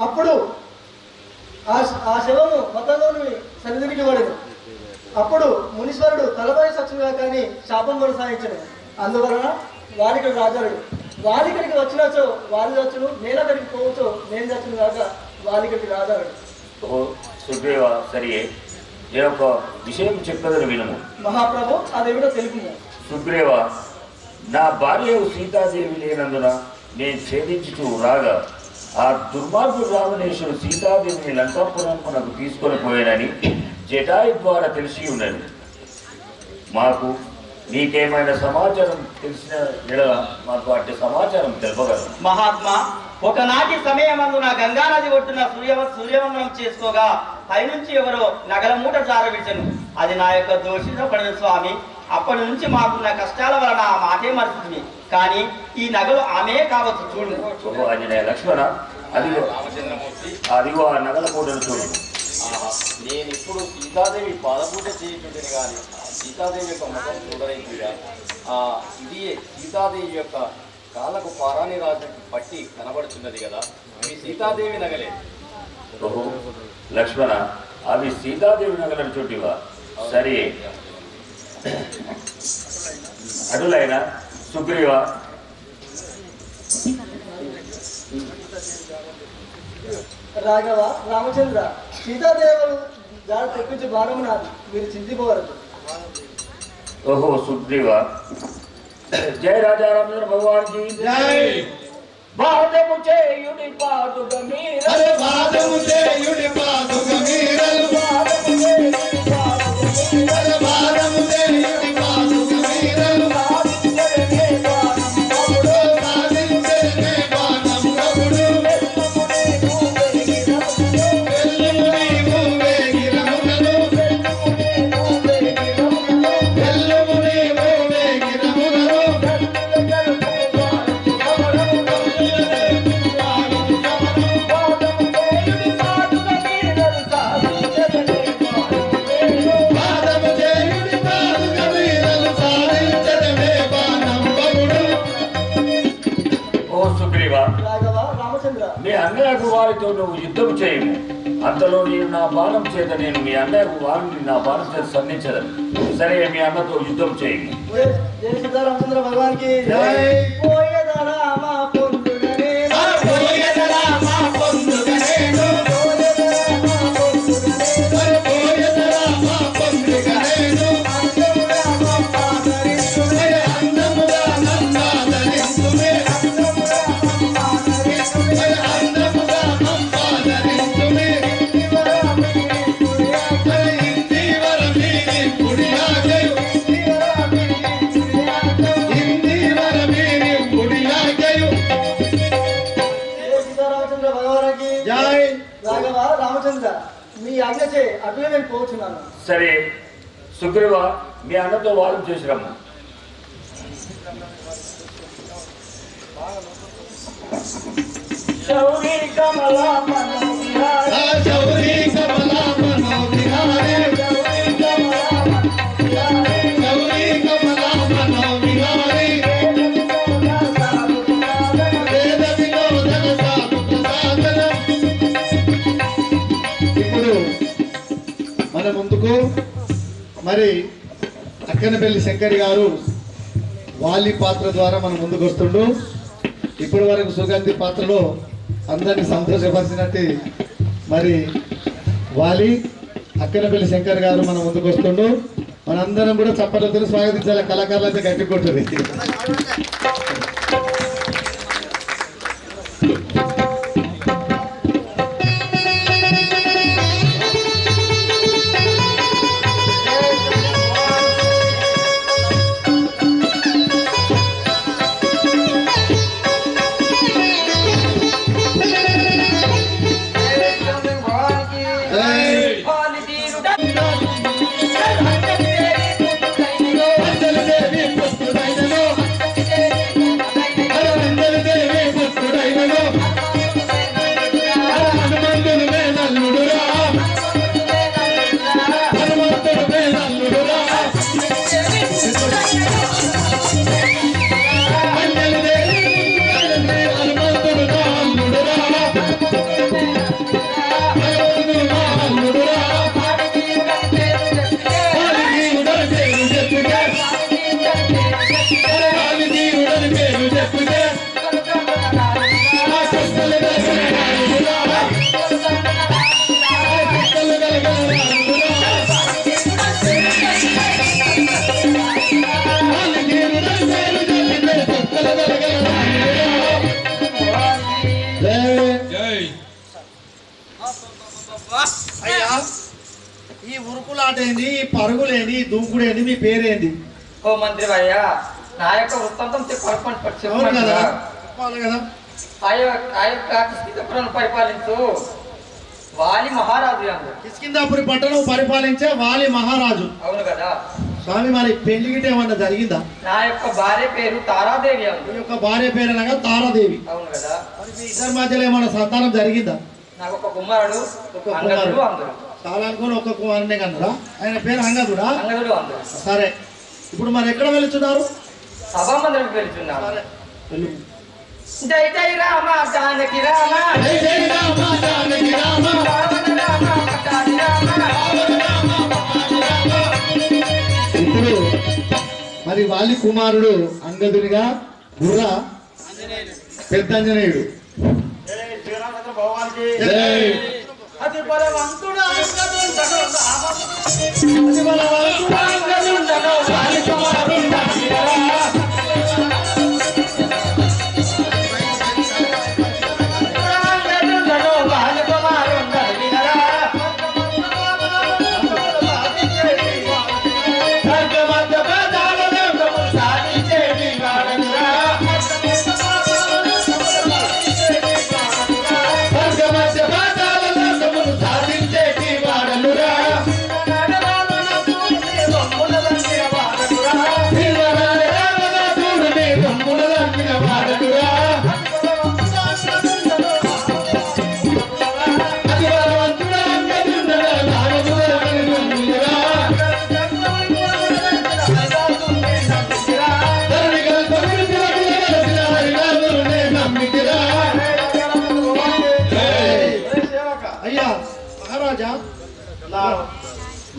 అప్పుడు ఆ శవము మతంలోని సన్నిధికి పడదు. అప్పుడు మునీశ్వరుడు తలపై సచ్చుగా కానీ శాపం కొనసాగించడు. అందువలన వారికడు రాజాడు వారికడికి వచ్చినచో వారి వచ్చును, నేను అక్కడికి పోవచ్చో నేను చచ్చును కాక వారికడికి రాజాడు. ఓ సుగ్రీవ, సరే నేను ఒక విషయం చెప్పదని వినము. మహాప్రభు అదేమిటో తెలుపు. సుగ్రీవ, నా భార్య సీతాదేవి లేనందున నేను ఛేదించుచు రాగా ఆ దుర్మార్గుడు రావణేశ్వరుడు సీతాదేవిని లంకాపురం మనకు తీసుకొని పోయానని జటాయి ద్వారా తెలిసి ఉన్నది. మాకు నీకేమైనా సమాచారం తెలిసిన ఎడల మాకు అట్టి సమాచారం తెలపగలరు. మహాత్మా, ఒకనాటి సమయమందున గంగా నది ఒడ్డున సూర్యవందనం చేసుకోగా పైనుంచి ఎవరో నగల మూట జారవిడిచను. అది నా యొక్క దోషించబడిన స్వామి. అప్పటి నుంచి మాకున్న కష్టాల వలన ఆ మాటే మరుస్తుంది. కానీ ఈ నగలు ఆమె కావచ్చు. చూడు. ఓహో ఆంజనేయ లక్ష్మణ, అదిగో రామచంద్రమూర్తి, అదిగో ఆ నగల మూటను చూడు. నేను ఇప్పుడు సీతాదేవి పాదపూజ చేయుచుండేది కానీ సీతాదేవి యొక్క ముఖం చూడలేదుగా. ఇది సీతాదేవి యొక్క కాళ్ళకు పారాని రాజుకి పట్టి కనబడుతున్నది కదా, మీ సీతాదేవి నగలే. ఓహో లక్ష్మణ, అవి సీతాదేవి నగలను చూటివా? సరే, అటులైన సుగ్రీవ, రాఘవ, రామచంద్ర, సీతాదేవులు జాడ తెప్పించి భారం నాది, మీరు చింతిపోవరదు. ఓహో సుగ్రీవ, జయ రాజా రామచంద్ర భగవాన్ జీ జై. బాధము చేయుడి పాదుగ మీర, అరే బాధము చేయుడి పాదుగ మీరలు, బాధము చేయుడి పాదుగ మీర, అరే బాధము చేయుడి పాదుగ మీరలు, సాధించడమే బాణం కవుడు, సాధించేనే బాణం కవుడు, వెల్లుము నీవు వేగిరములను, వెల్లుము నీవు వేగిరములను, పాదము చేయుడి పాదుగ మీరలు, సాధించడమే బాణం కవుడు. ఓ సుగ్రీవ, రాఘవ, రామచంద్ర, మీ అన్నయ్యకు వారితో నువ్వు యుద్ధం చేయము. అంతలో నేను నా బాణం చేత నేను మీ అన్నయ్యకు వారిని నా బాణం చేత సంధించదను. సరే, మీ అన్నతో యుద్ధం చేయము. జయ సీతారామచంద్ర భగవాన్కి జై. పోయదరామ పొందుగనే, ఆ పోయెదరా మా పొందుగనేను, మరి పోయెదరా మా పొందుగనేను, మరి అందముగా నన్నాదరించుమే, మరి అందముగా నన్నాదరించుమే, మరి ఇందివర మీరి పుడియాగయు, ఇందివర మీరి పుడియాగయు. జయ సీతారామచంద్ర భగవానికి జై. రాఘవ, రామచంద్ర, మీ ఆజ్ఞచే అటువే నేను పోతున్నాను. సరే సుగ్రీవ, మీ అన్నతో వాదం చేసి రమ్ము. శౌరి కమలా మనోహర, ఆ శౌరి కమలా మనోవిహారి, శౌరి కమలా మనోవిహారి, వేద వినోదన సాధు ప్రసాదన. ఇప్పుడు మన ముందుకు మరి అక్కనపల్లి శంకర్ గారు వాలి పాత్ర ద్వారా మన ముందుకు వస్తుండు. ఇప్పటి వరకు సుగంధి పాత్రలో అందరినీ సంతోషపరిచినట్టు మరి వాలి అక్కనపల్లి శంకర్ గారు మన ముందుకు వస్తుండు. మనందరం కూడా చప్పట్లతో స్వాగతించాలి. కళాకారులు అయితే గట్టి కొట్టుది. అంజలిదేవి పుత్రుడైనను, అంజలిదేవి పుత్రుడైనను, హనుమంతుడు మేనల్లుడురా, హనుమంతుడు మేనల్లుడురా, అంజలిదేవి హనుమంతుడు నా అల్లుడురా, హనుమంతుడు నా అల్లుడురా, వాలిజీవుడని పేరు చెప్పుగా, వాలిజీవుడని పేరు చెప్పుగా, ఆ కృష్ణులు గలగల రాజురా, ఆ కృష్ణులు గలగల రాజురా, వాలిజీవుడని పేరు చెప్పుగా, కృష్ణులు గలగల రాజురా. జై. అయ్యా, ఈ ఉరుకు కొట్లాట ఏంది, ఈ పరుగులేంది, ఈ దూకుడేంది, మీ పేరేంది? ఓ మంత్రి అయ్యా, నా యొక్క వృత్తాంతం అవును కదా, చెప్పాలి కదా. ఆ యొక్క కిష్కింధాపురం పరిపాలించు వాలి మహారాజు అందు. కిష్కింధాపురి పట్టణం పరిపాలించే వాలి మహారాజు. అవును కదా స్వామి, మరి పెళ్లి గిట్ట ఏమన్నా జరిగిందా? నా యొక్క భార్య పేరు తారాదేవి అందు. ఈ యొక్క భార్య పేరు అనగా తారాదేవి. అవును కదా. మరి మీ ఇద్దరి మధ్యలో ఏమన్నా సంతానం జరిగిందా? నాకు ఒక కుమారుడు ఒక అంగదుడు కుమారుడు. అందరు. చాలా అనుకుని ఒక్క కుమారునే కన్నారా? ఆయన పేరు అంగదుడా? అంగదుడు అందరు. సరే, ఇప్పుడు మరి ఎక్కడ వెళ్తున్నారు? సభామందిరం వెళ్తున్నాను. సరే, వెళ్ళు. జై జై రామ జానకి రామ, జై జై రామ జానకి రామ, రావణ రామ పటారి రామ. ఇప్పుడు మరి వాలి కుమారుడు అంగదునిగా గుర్ర పెద్ద ఆంజనేయుడు. శ్రీరామచంద్ర భగవానికి జై. అతి బలవంతుడు అంగదుండను రామ, అతి బలవంతుడు అంగదుండను వాలి కుమారుడు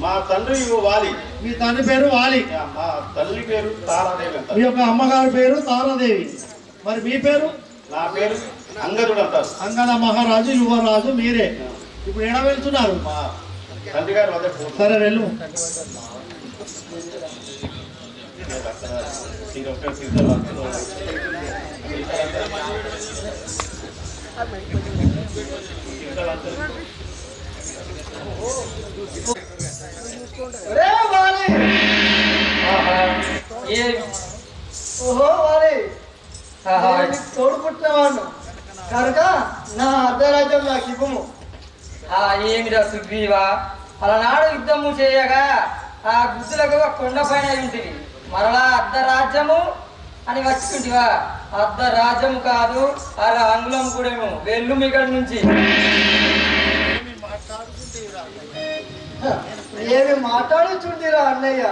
మా తండ్రి వాలి. మీ తండ్రి పేరు వాలి, మా తల్లి పేరు తారాదేవి అంటారు. మీ యొక్క అమ్మగారి పేరు తారాదేవి. మరి మీ పేరు? నా పేరు అంగదుడు అంటారు. అంగద మహారాజు, యువరాజు మీరే. ఇప్పుడు ఎక్కడ వెళ్తున్నారు? మా తండ్రి గారు అదే. సరే, వెళ్ళు. ఓహో వాలి, తోడు పుట్టినవాడు కనుక నా అర్ధరాజ్యం నాకు ఇవ్వము. ఏమిరా సుగ్రీవా, అలనాడు యుద్ధము చేయగా ఆ గుద్దులకు కొండపైన ఉంటుంది, మరలా అర్ధరాజ్యము అని వచ్చుకుంటివా? అర్ధరాజ్యము కాదు, అలా అంగుళం కూడాము. వెళ్ళు మిగడి నుంచి. ఏమి మాట్లాడుచుండిరా అన్నయ్య?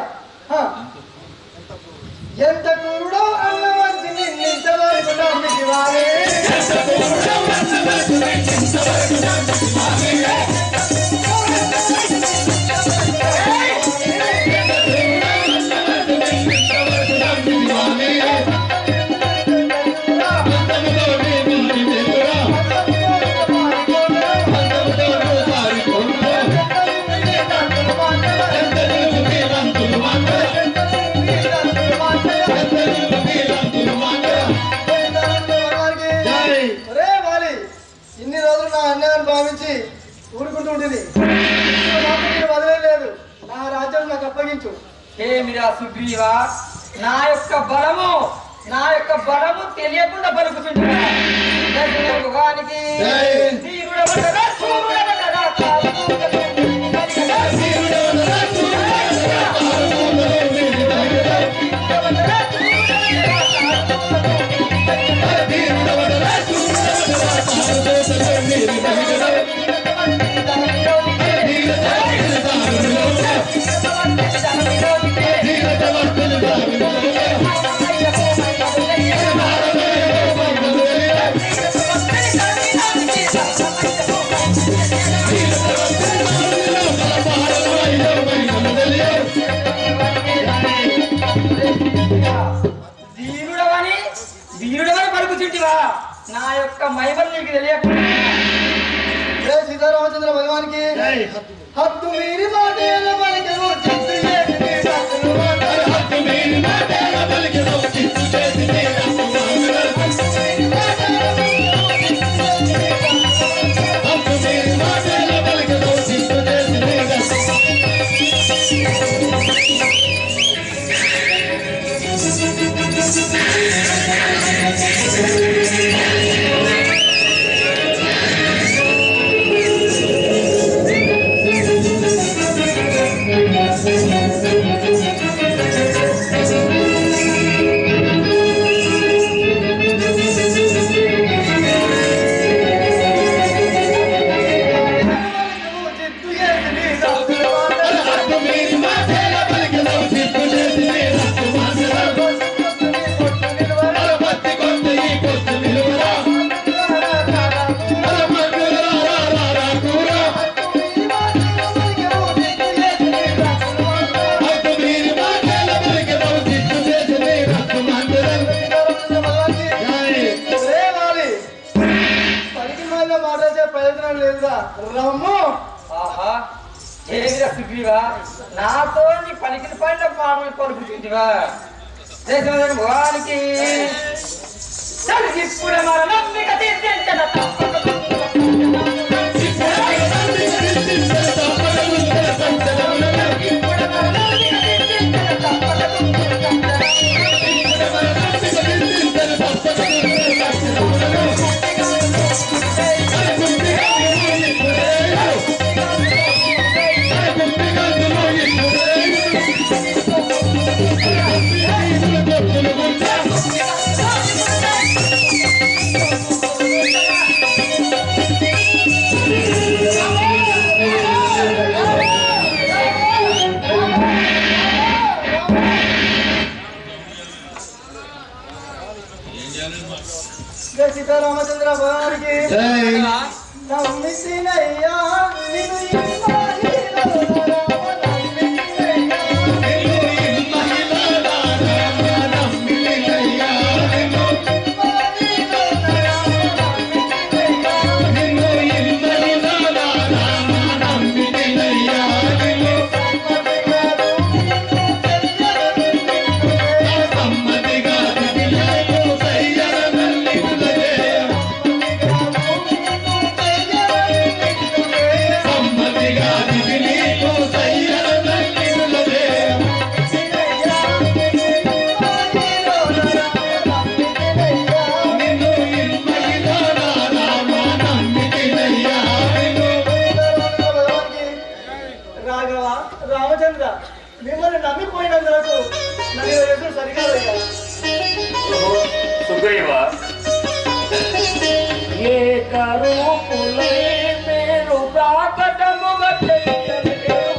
ఎంత కూడో అన్న వచ్చి నిన్నింతవరకు నమ్మికి వారే. ఇన్ని రోజులు నా అన్యాయాన్ని భావించి ఊరుకుంటూ ఉంటుంది, వదిలేదు. నా రాజ్యం నాకు అప్పగించు. ఏమిరా సుగ్రీవా, నా యొక్క బలము తెలియకుండా పలుకుతుంటా. వీరుడవని పలుకుతుంటివా? నా యొక్క మహిమను నీకు తెలియకుండా. సీతారామచంద్ర భగవానికి హద్దు మీరి మాటేల పలికెను చిత్తు చేసి హద్దు మీరి మాటేల పలికెను చిత్తు చేసి హద్దు మీరి మాటేల పలికెను చిత్తు చేసి మీద రమ్ము. ఆహా ఏమిరా సుగ్రీవా, నాతో నీ పలికిన పైన పాటలు పలుకుతుంటివా? దేశం భగవానికి ఇప్పుడు మన నమ్మిక తీర్చించద జై సీతారామచంద్ర భగవానికి. జై. నమ్మితినయ్యా నిన్ను ఇమ్మాయిలో రామ నమ్మితినయ్యా. రాఘవ రామచంద్ర మిమ్మల్ని నమ్మిపోయినందుకు నన్ను ఎదురు సరికాదయ్యా. సుగ్రీవ ఏ కరూపులై మీరు ప్రాకటముగా తెలియలేరు.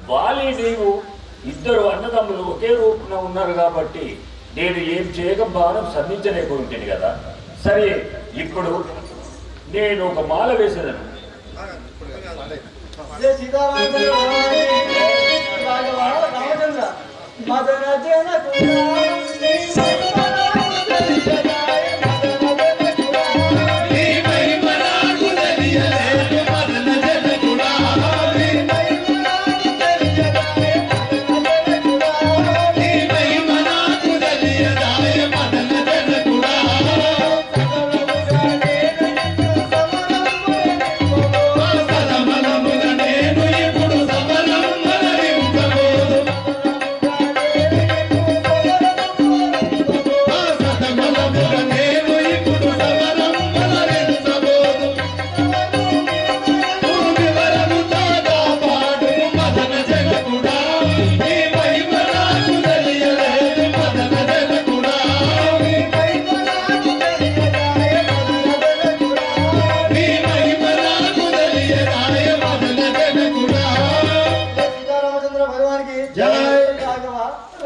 వాలి నీవు ఇద్దరు అన్నదమ్ములు ఒకే రూపున ఉన్నారు కాబట్టి నేను ఏం చేయక బాణం సంధించలేకపోయింది కదా. సరే ఇప్పుడు నేను ఒక మాల వేసేదను. జై సీతారామచంద్ర భగవానికి. రాఘవ రామచంద్ర మదన జనకుడా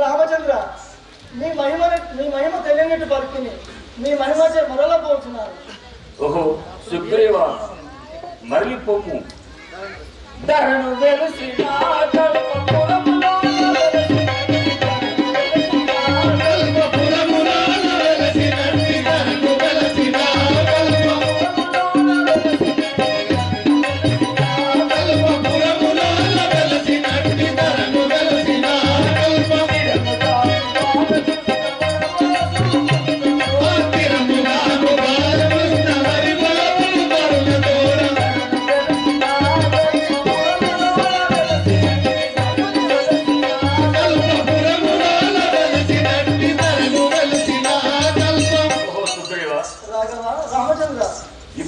రామచంద్ర మీ మహిమ తెలియనట్టు పలుకుని మీ మహిమ మరలా పోతున్నారు. ఓహో సుగ్రీవ మరలి పొమ్ము. ధరణు వెలసిన కల్పపురములో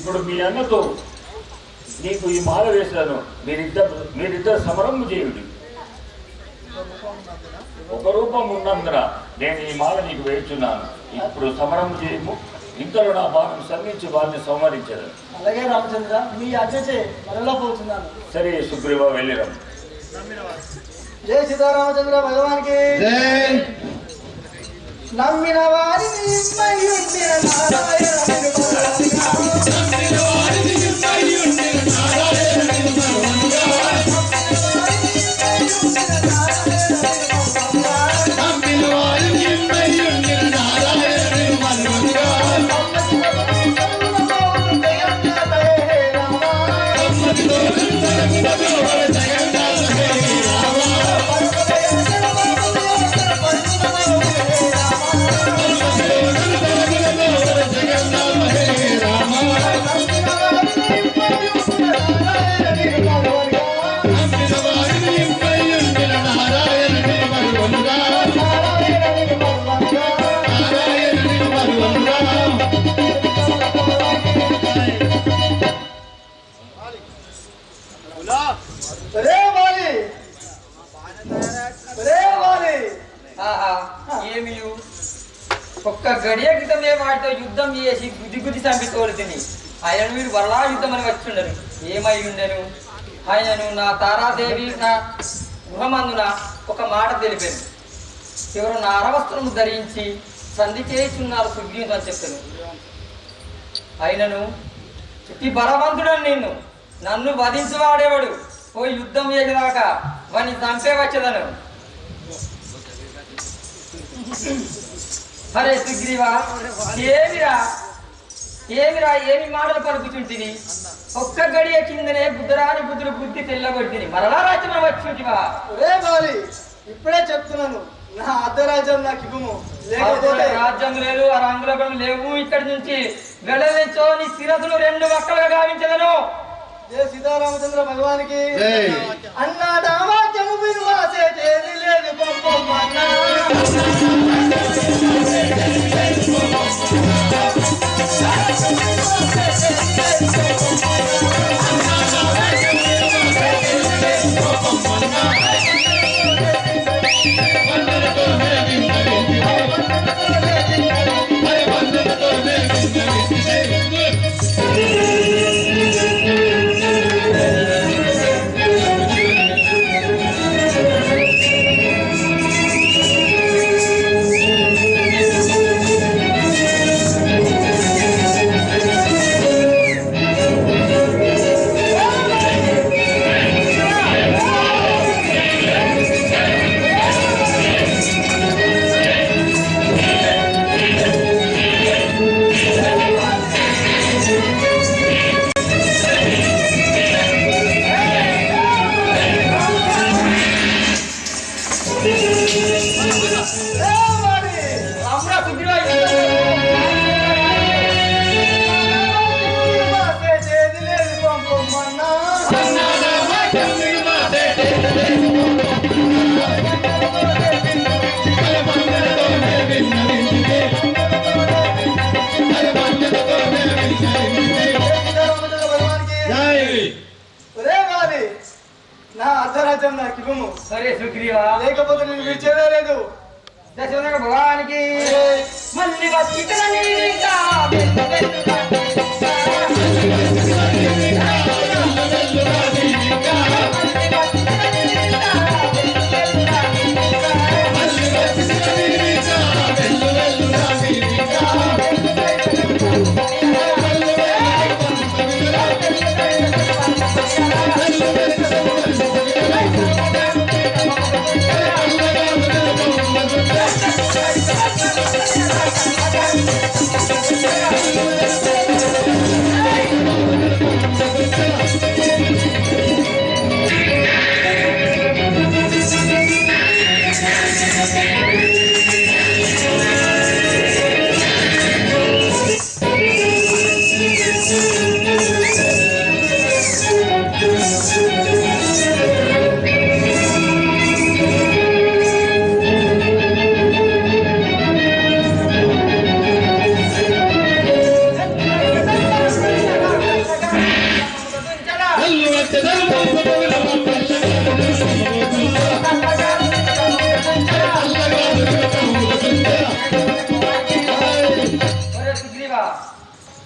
ఇప్పుడు మీ అన్నతో నీకు ఈ మాల వేశాను, మీరిద్దరు సమరము చేయుడి. ఒక రూపం ఉన్నందున నేను ఈ మాల నీకు వేయుచున్నాను. ఇప్పుడు సమరము చేయము. ఇంతలో నా బాణం సంధించి వారిని సంహరించదు. అలాగే రామచంద్ర, మీ ఆజ్ఞచే మరలా పోతున్నాను. సరే సుగ్రీవ, వెళ్ళిరం. జై సీతారామచంద్ర భగవానికి. నమ్మిన వారిని ఏమి ఒక్క గడియ క్రితమే వాటితో యుద్ధం చేసి గుద్ది గుద్ది చంపితోలు తిని ఆయనను వీడు వరలా యుద్ధం అని వచ్చిండరు. ఏమై ఉండెను? ఆయనను నా తారాదేవి నా గృహమందున ఒక మాట తెలిపాను. ఎవరు నా అరవస్త్రము ధరించి సంధి చేస్తున్నారు సుగ్రీవుడు అని చెప్పాను. ఆయనను ఈ బలవంతుడని నిన్ను నన్ను వధించవాడేవాడు పోయి యుద్ధం చేసేదాకా వాడిని చంపే వచ్చేదను. అరే సుగ్రీవా, ఏమిరా ఏమి మాటలు పలుకుచుంటివి? ఒక్క గడియ కిందనే బుద్ధరాని బుద్ధులు బుద్ధి తెల్లగొట్టిని మరలా రాజ్యం వచ్చింటివా? రే బాలి, ఇప్పుడే చెప్తున్నాను, నా అర్ధరాజ్యం నాకు ఇవ్వము, లేకపోతే రాజ్యం లేదు, ఆ రంగుల లేవు. ఇక్కడి నుంచి వెళ్ళనిచ్చో నీ శిరసును 2 వక్కలుగా గావించదను. జయ సీతారామచంద్ర భగవానికి. అన్నాడా వాక్యము వినువాసేది లేదు పంపమ్మన్నా. నా అర్ధరాజ్యం నాకు ఇవ్వము. సరే సుగ్రీవా, లేకపోతే నేను విడిచేదే లేదు. దశరథ భగవానికి మళ్ళీ వచ్చి Thank you.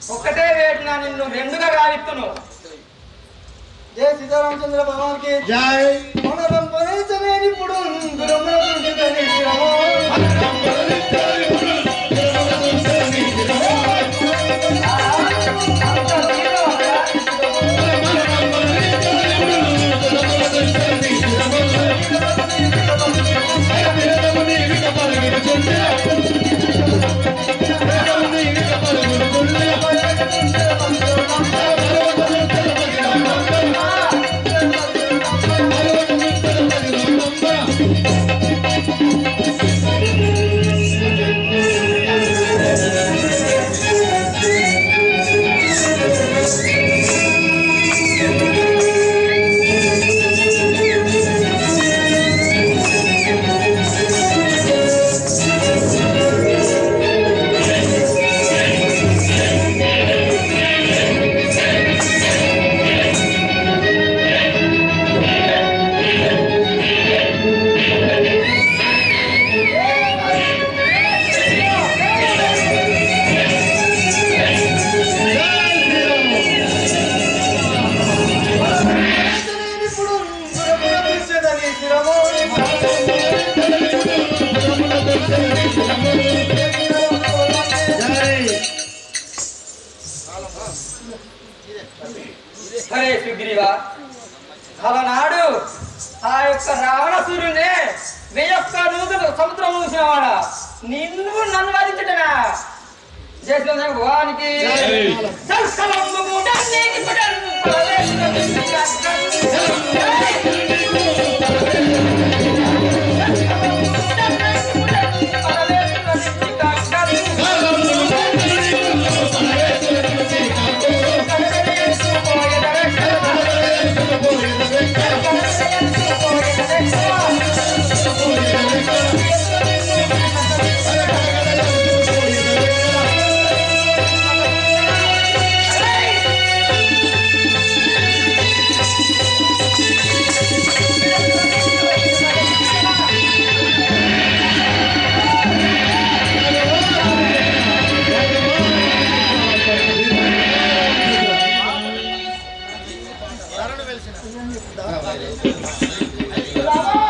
ఒక్కటే వేటున నిన్ను రెండుగా గావిత్తును. జై సీతారామచంద్ర భగవాన్కి జై. మనరం పనించలేని ఇప్పుడు గురమున దుర్గని శ్రమ హరే సుగ్రీవా, అలనాడు ఆ యొక్క రావణాసురుణ్ణి 1000 నూతులు సముద్రం మూసినవాడా నిన్ను నన్ను వరించటనా? చేసిన భగవానికి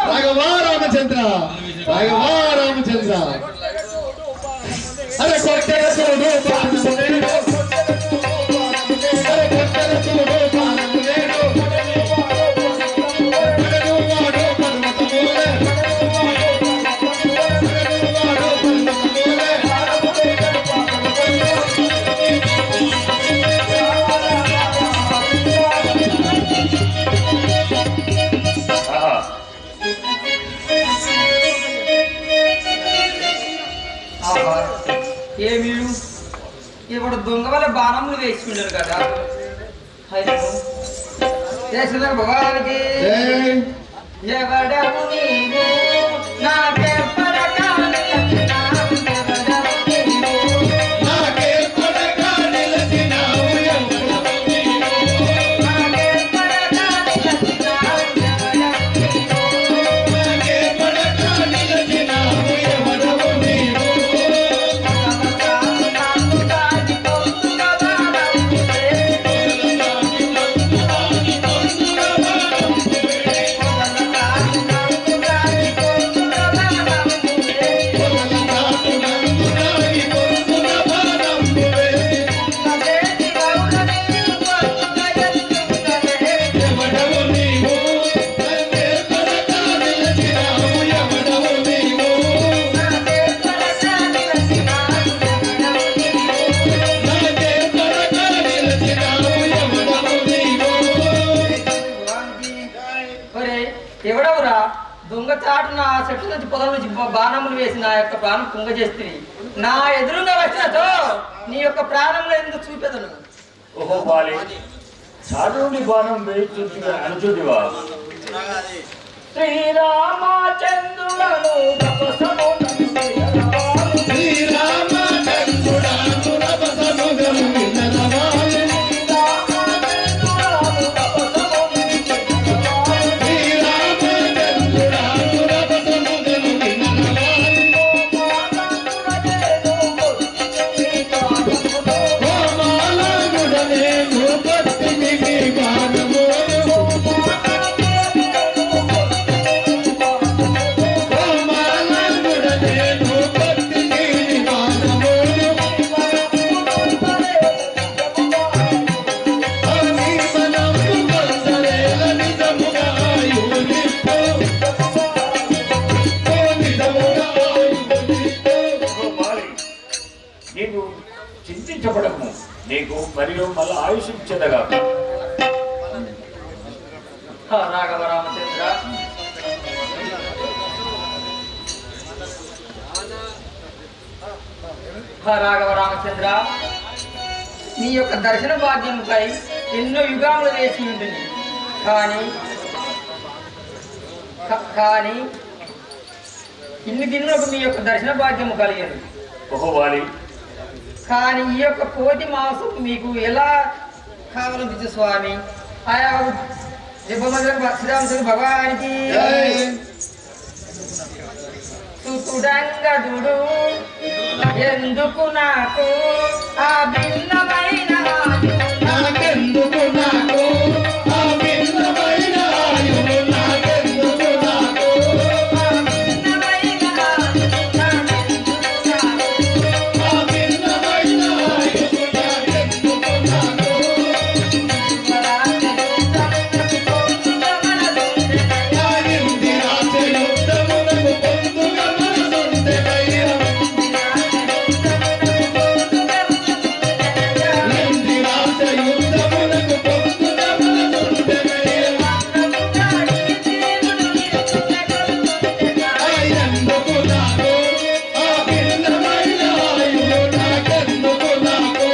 రాఘవా రామచంద్ర, రాఘవా రామచంద్ర. అరే కొట్టెల చూడు పానములేడు, అరే కొట్టెల చూడు పానములేడు, పడనువాడు పర్వతమూలే, పడనువాడు పర్వతమూలే. ఏమీడు ఇప్పుడు దొంగ వల్ల బాణములు వేసుకుంటారు కదా. చేసిన భగవానికి ఎవడము నీవు నాకే ఎవడవురా దొంగచాటున చెట్ల నుంచి పొదల నుంచి బాణములు వేసి నా యొక్క ప్రాణం కుంగ చేస్తుంది. నా ఎదురుగా వచ్చినతో నీ యొక్క ప్రాణంలో ఎందుకు చూపెదను. ఓహో బాలి, చాటుని బాణం వేయించుంది అనుచుడివా? శ్రీరామచంద్రులను తపస్సును నీవు చింతించబడము, నీకు మరియు మళ్ళా ఆయుష్ ఇచ్చేదగా. రాఘవ రామచంద్ర, రాఘవ రామచంద్ర, నీ యొక్క దర్శన భాగ్యముకై ఎన్నో యుగాలు వేసి ఉంటుంది. కానీ ఇన్ని దినులకు మీ యొక్క దర్శన భాగ్యము కలిగదు. ఓహోవాలి, కానీ ఈ యొక్క కోతి మాంసం మీకు ఎలా కావాలనిపించు స్వామి. ఆయా శ్రీరామచంద్ర భగవానికి సుతుడంగదుడు ఎందుకు నాకు ఆ భిన్నమైన నాకెందుకు నాకు ఆ భిన్నమైన ఆయువు, నాకెందుకు నాకు ఆ భిన్నమైన ఆయువు, నాకెందుకు నాకు ఆగింది రాజయుద్ధమునకు పొందుగా మనసుండెనయ్యా. నింది రాజయుద్ధమునకు పొందుగా మనసుండెనయ్యా. ఎందుకు నాకు ఆ భిన్నమైన ఆయువు, నాకెందుకు నాకు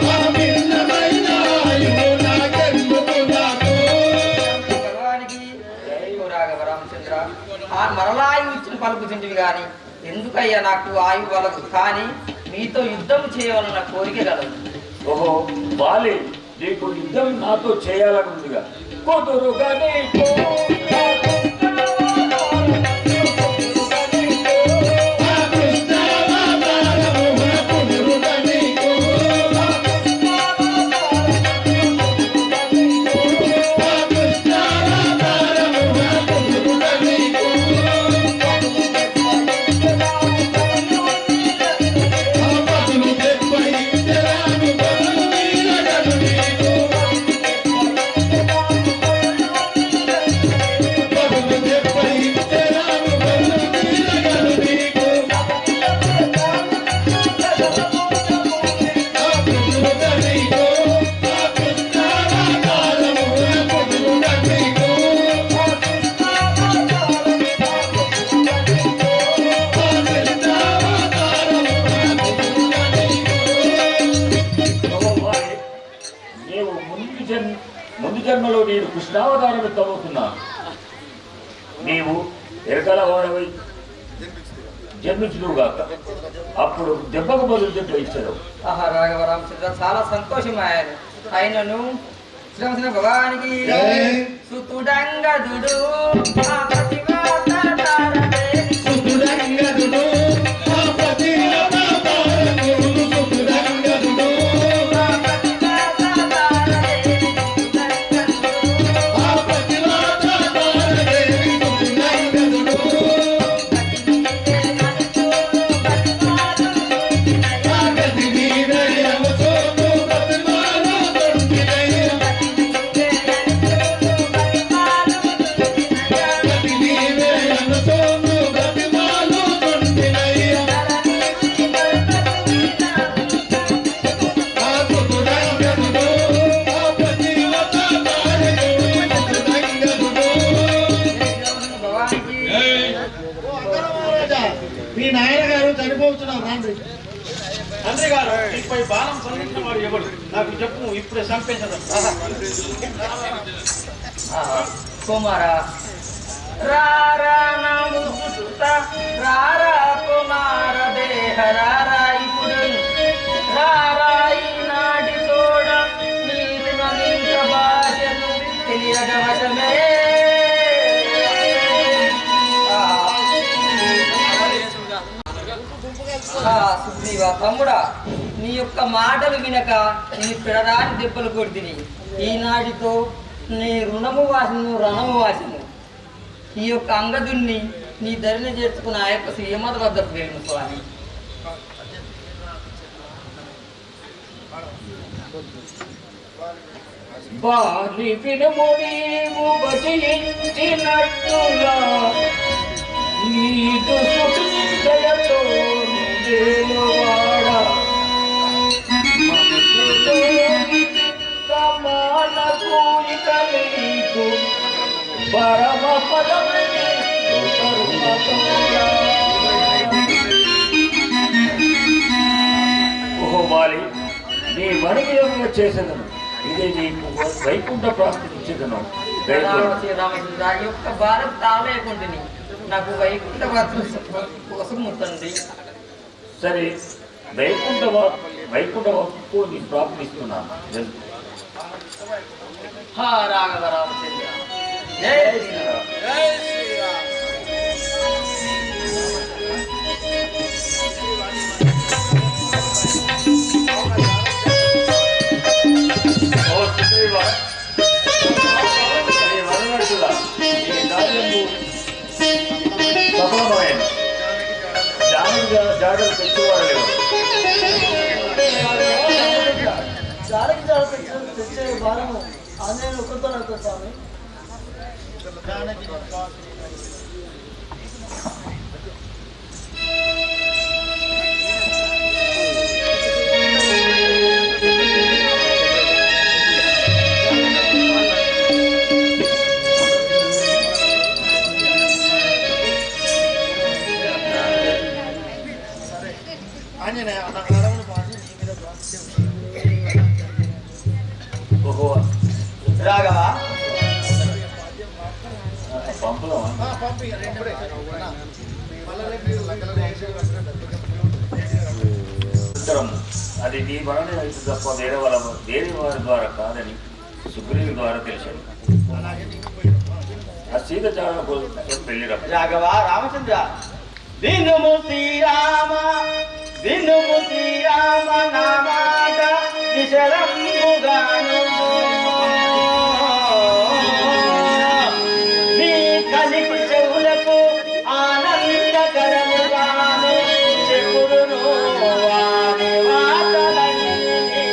ఆ భిన్నమైన ఆయువు, నాకెందుకు నాకు భగవానికి రాఘవ రామచంద్ర, ఆ మరలా ఆయువు ఇచ్చిన పలుకుతుంటివి కానీ ఎందుకయ్యా నాకు ఆయువు వలదు, కానీ మీతో యుద్ధం చేయవలన కోరిక కలదు. ఓహో వాలి, నీకు యుద్ధం నాతో చేయాలని ఉందిగా. కుదురుగా నీకు ఆ కృష్ణావతారమున కుదురుగా నీకు ఆ కృష్ణావతారమున కుదురుగా నీకు ఆ పదులు 70 తెరాను బదులు నీలగను నీకు పదులు 70 తెరాను బదులు నీలగను నీకు ఆ కుదురుగా నీకు ఆ కృష్ణావతారమున కుదురుగా నీకు ఆ కృష్ణావతారమున కుదురుగా నీకు ఓహోవాలి, నీవు ముందు జన్మలో నేను కృష్ణావతారం ఎత్తబోతున్నా. నీవు ఎరకల వాడవై జన్మించుదువుగాక, అప్పుడు దెబ్బకు బదులు దెబ్బ ఇచ్చదు. ఆహా రాఘవ రామచంద్ర, చాలా సంతోషం ఆయనను శ్రీరామచంద్ర భగవానికి సుతుడంగదుడు ఆ పతివ్రత తారదేవి సుతుడంగదుడు ఆ పతివ్రతారకుడు సుతుడంగదుడు ఆ పతివ్రత తారదేవి ఆ పతివ్రతారదేవి సుతుడంగదుడు ఆ గతి మీదయ్యను సోను ప్రతిమాను తొంటినయ్య గతి మీదయ్యను సోను ప్రతిమాను తొంటినయ్య ఆ సుతుడంగదుడు ఆ పతివ్రతారకుడు సుతుడంగదుడు భగవానికి మీ నాయన గారు చనిపోతున్నారు రండి. తండ్రి గారు, నీపై బాణం సంధించిన వాడు ఎవడు? నాకు చెప్పు, ఇప్పుడే చంపేసేదాం. కుమారా రారా నముసుత రారా కుమార దేహ రారా ఇప్పుడు రారా ఈనాటి తోడ నీరు నదింక భాషను తెలియక వశమే సుగ్రీవ తమ్ముడా, నీ యొక్క మాటలు వినక నీ పిడరాని దెబ్బలు కొడితిని. ఈనాటితో నీ రుణము వాసను రణము వాసను. ఈ యొక్క అంగదుణ్ణి నీ ధరిని చేర్చుకున్న ఆ యొక్క శ్రీమత వద్దకు వెళ్ళిన స్వామి. బాలి వినము నీవు భజించినట్టుగా నీ పరమ పదవిని ఓహో వాలి, నీ మణిమయంలో చేసేదను ఇదే నీకు వైకుంఠ ప్రాప్తి ఇచ్చేదను. శ్రీరామచంద్ర యొక్క భారత్ తాళయకుంటుని నాకు వైకుంఠ కోసం తండ్రి. సరే, వైకుంఠ వస్తు నీ ప్రాప్తిస్తున్నాను. రాఘవ రామచంద్ర జై శ్రీరామ్. జాగ్రత్త తెచ్చేవారు జాడకి తెచ్చే భారము ఆంజనేయులు ఒక్కరితో నడుతుంది స్వామి. రాఘవ అది నీ వలన అయితే తప్ప వేరే వారి ద్వారా కాదని సుగ్రీవుని ద్వారా తెలిసాను. ఆ సీత చాలా పెళ్లి రాఘవ రామచంద్ర వినుము శ్రీరామ వినుము శ్రీరామ నా మాట విశరంబుగాను నీ కలికి చెవులకు ఆనందకరముగాను చెప్పుడును వారి వార్తలన్నీ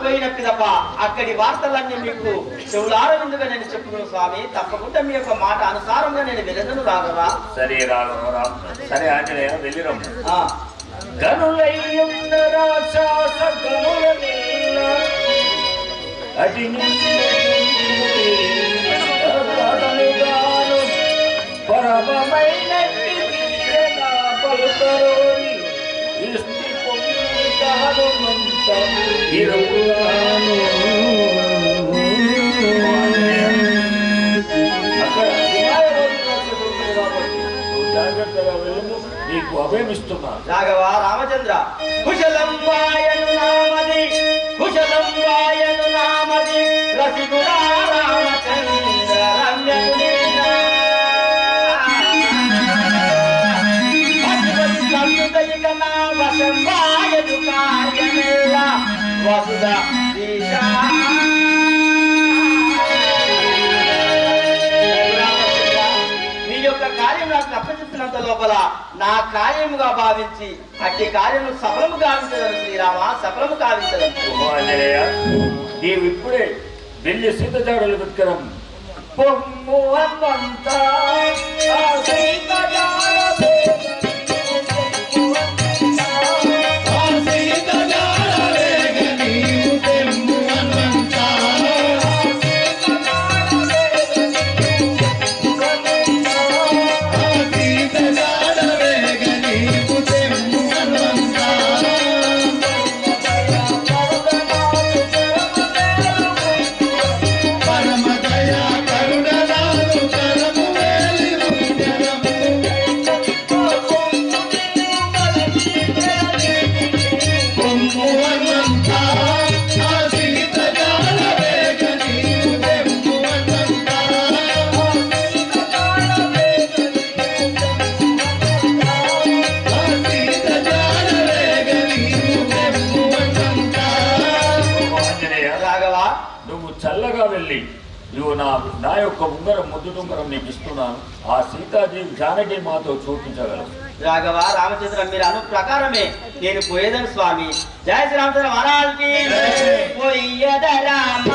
పోయినట్టుదప్ప అక్కడి వార్తలన్నీ మీకు చెవులారవిందుగా నేను చెప్పుకున్నాను స్వామి. తప్పకుండా మీ యొక్క మాట అనుసారంగా నేను వెళ్ళదను రాఘవా. సరే రాఘవ, సరే ఆంజనేయ వెళ్ళిరమ్ము. గనులయ్యున్న రాక్షస గనులనిల్ల అటి పరమమైనట్టి పలుకరోరి ఇష్టి పొంది కాదుమంత ఇరువుగాను. అక్కడ జాగ్రత్తగా వెళ్ళము, నీకు అభయమిస్తున్నాను. రాఘవ రామచంద్ర కుశలం వాయను నామది కుశలం వాయను నామది రసికుడా రామచంద్ర రమ్యకుని నా వశం వాయను కార్యమెల్ల వసుధ దీశా. మీ యొక్క కార్యం నాకు అప్పచెప్పినంత లోపల నా కార్యముగా భావించి అట్టి కార్యము సఫలము గావించదను శ్రీరామ, సఫలము గావించదను. నీవు ఇప్పుడే వెళ్ళి సీత జాడలు వెతకడం పొమ్ము అన్నంతా చల్లగా వెళ్ళి నువ్వు నా యొక్క ఉంగరం ముద్దుటుంగరం నీకు ఇస్తున్నాను. ఆ సీతాదేవి జానకి మాతో చూపించగలవు. రాఘవ రామచంద్ర మీరు అను ప్రకారమే నేను పోయేదని స్వామి. జయ శ్రీరామచంద్ర మహారాజుకి పోయేద రామ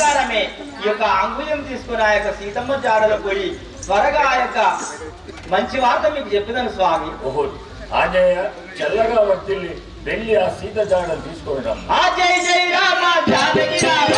ప్రకారమే ఈ యొక్క అంగుళం తీసుకుని ఆ యొక్క సీతమ్మ జాడలో పోయి త్వరగా ఆ యొక్క మంచి వార్త మీకు చెప్పినాను స్వామి. ఓహో ఆంజనేయ చల్లగా వర్తిల్లి వెళ్ళి ఆ సీత జాడను తీసుకొని రమ్మ. జై జై రామ జానకి రామ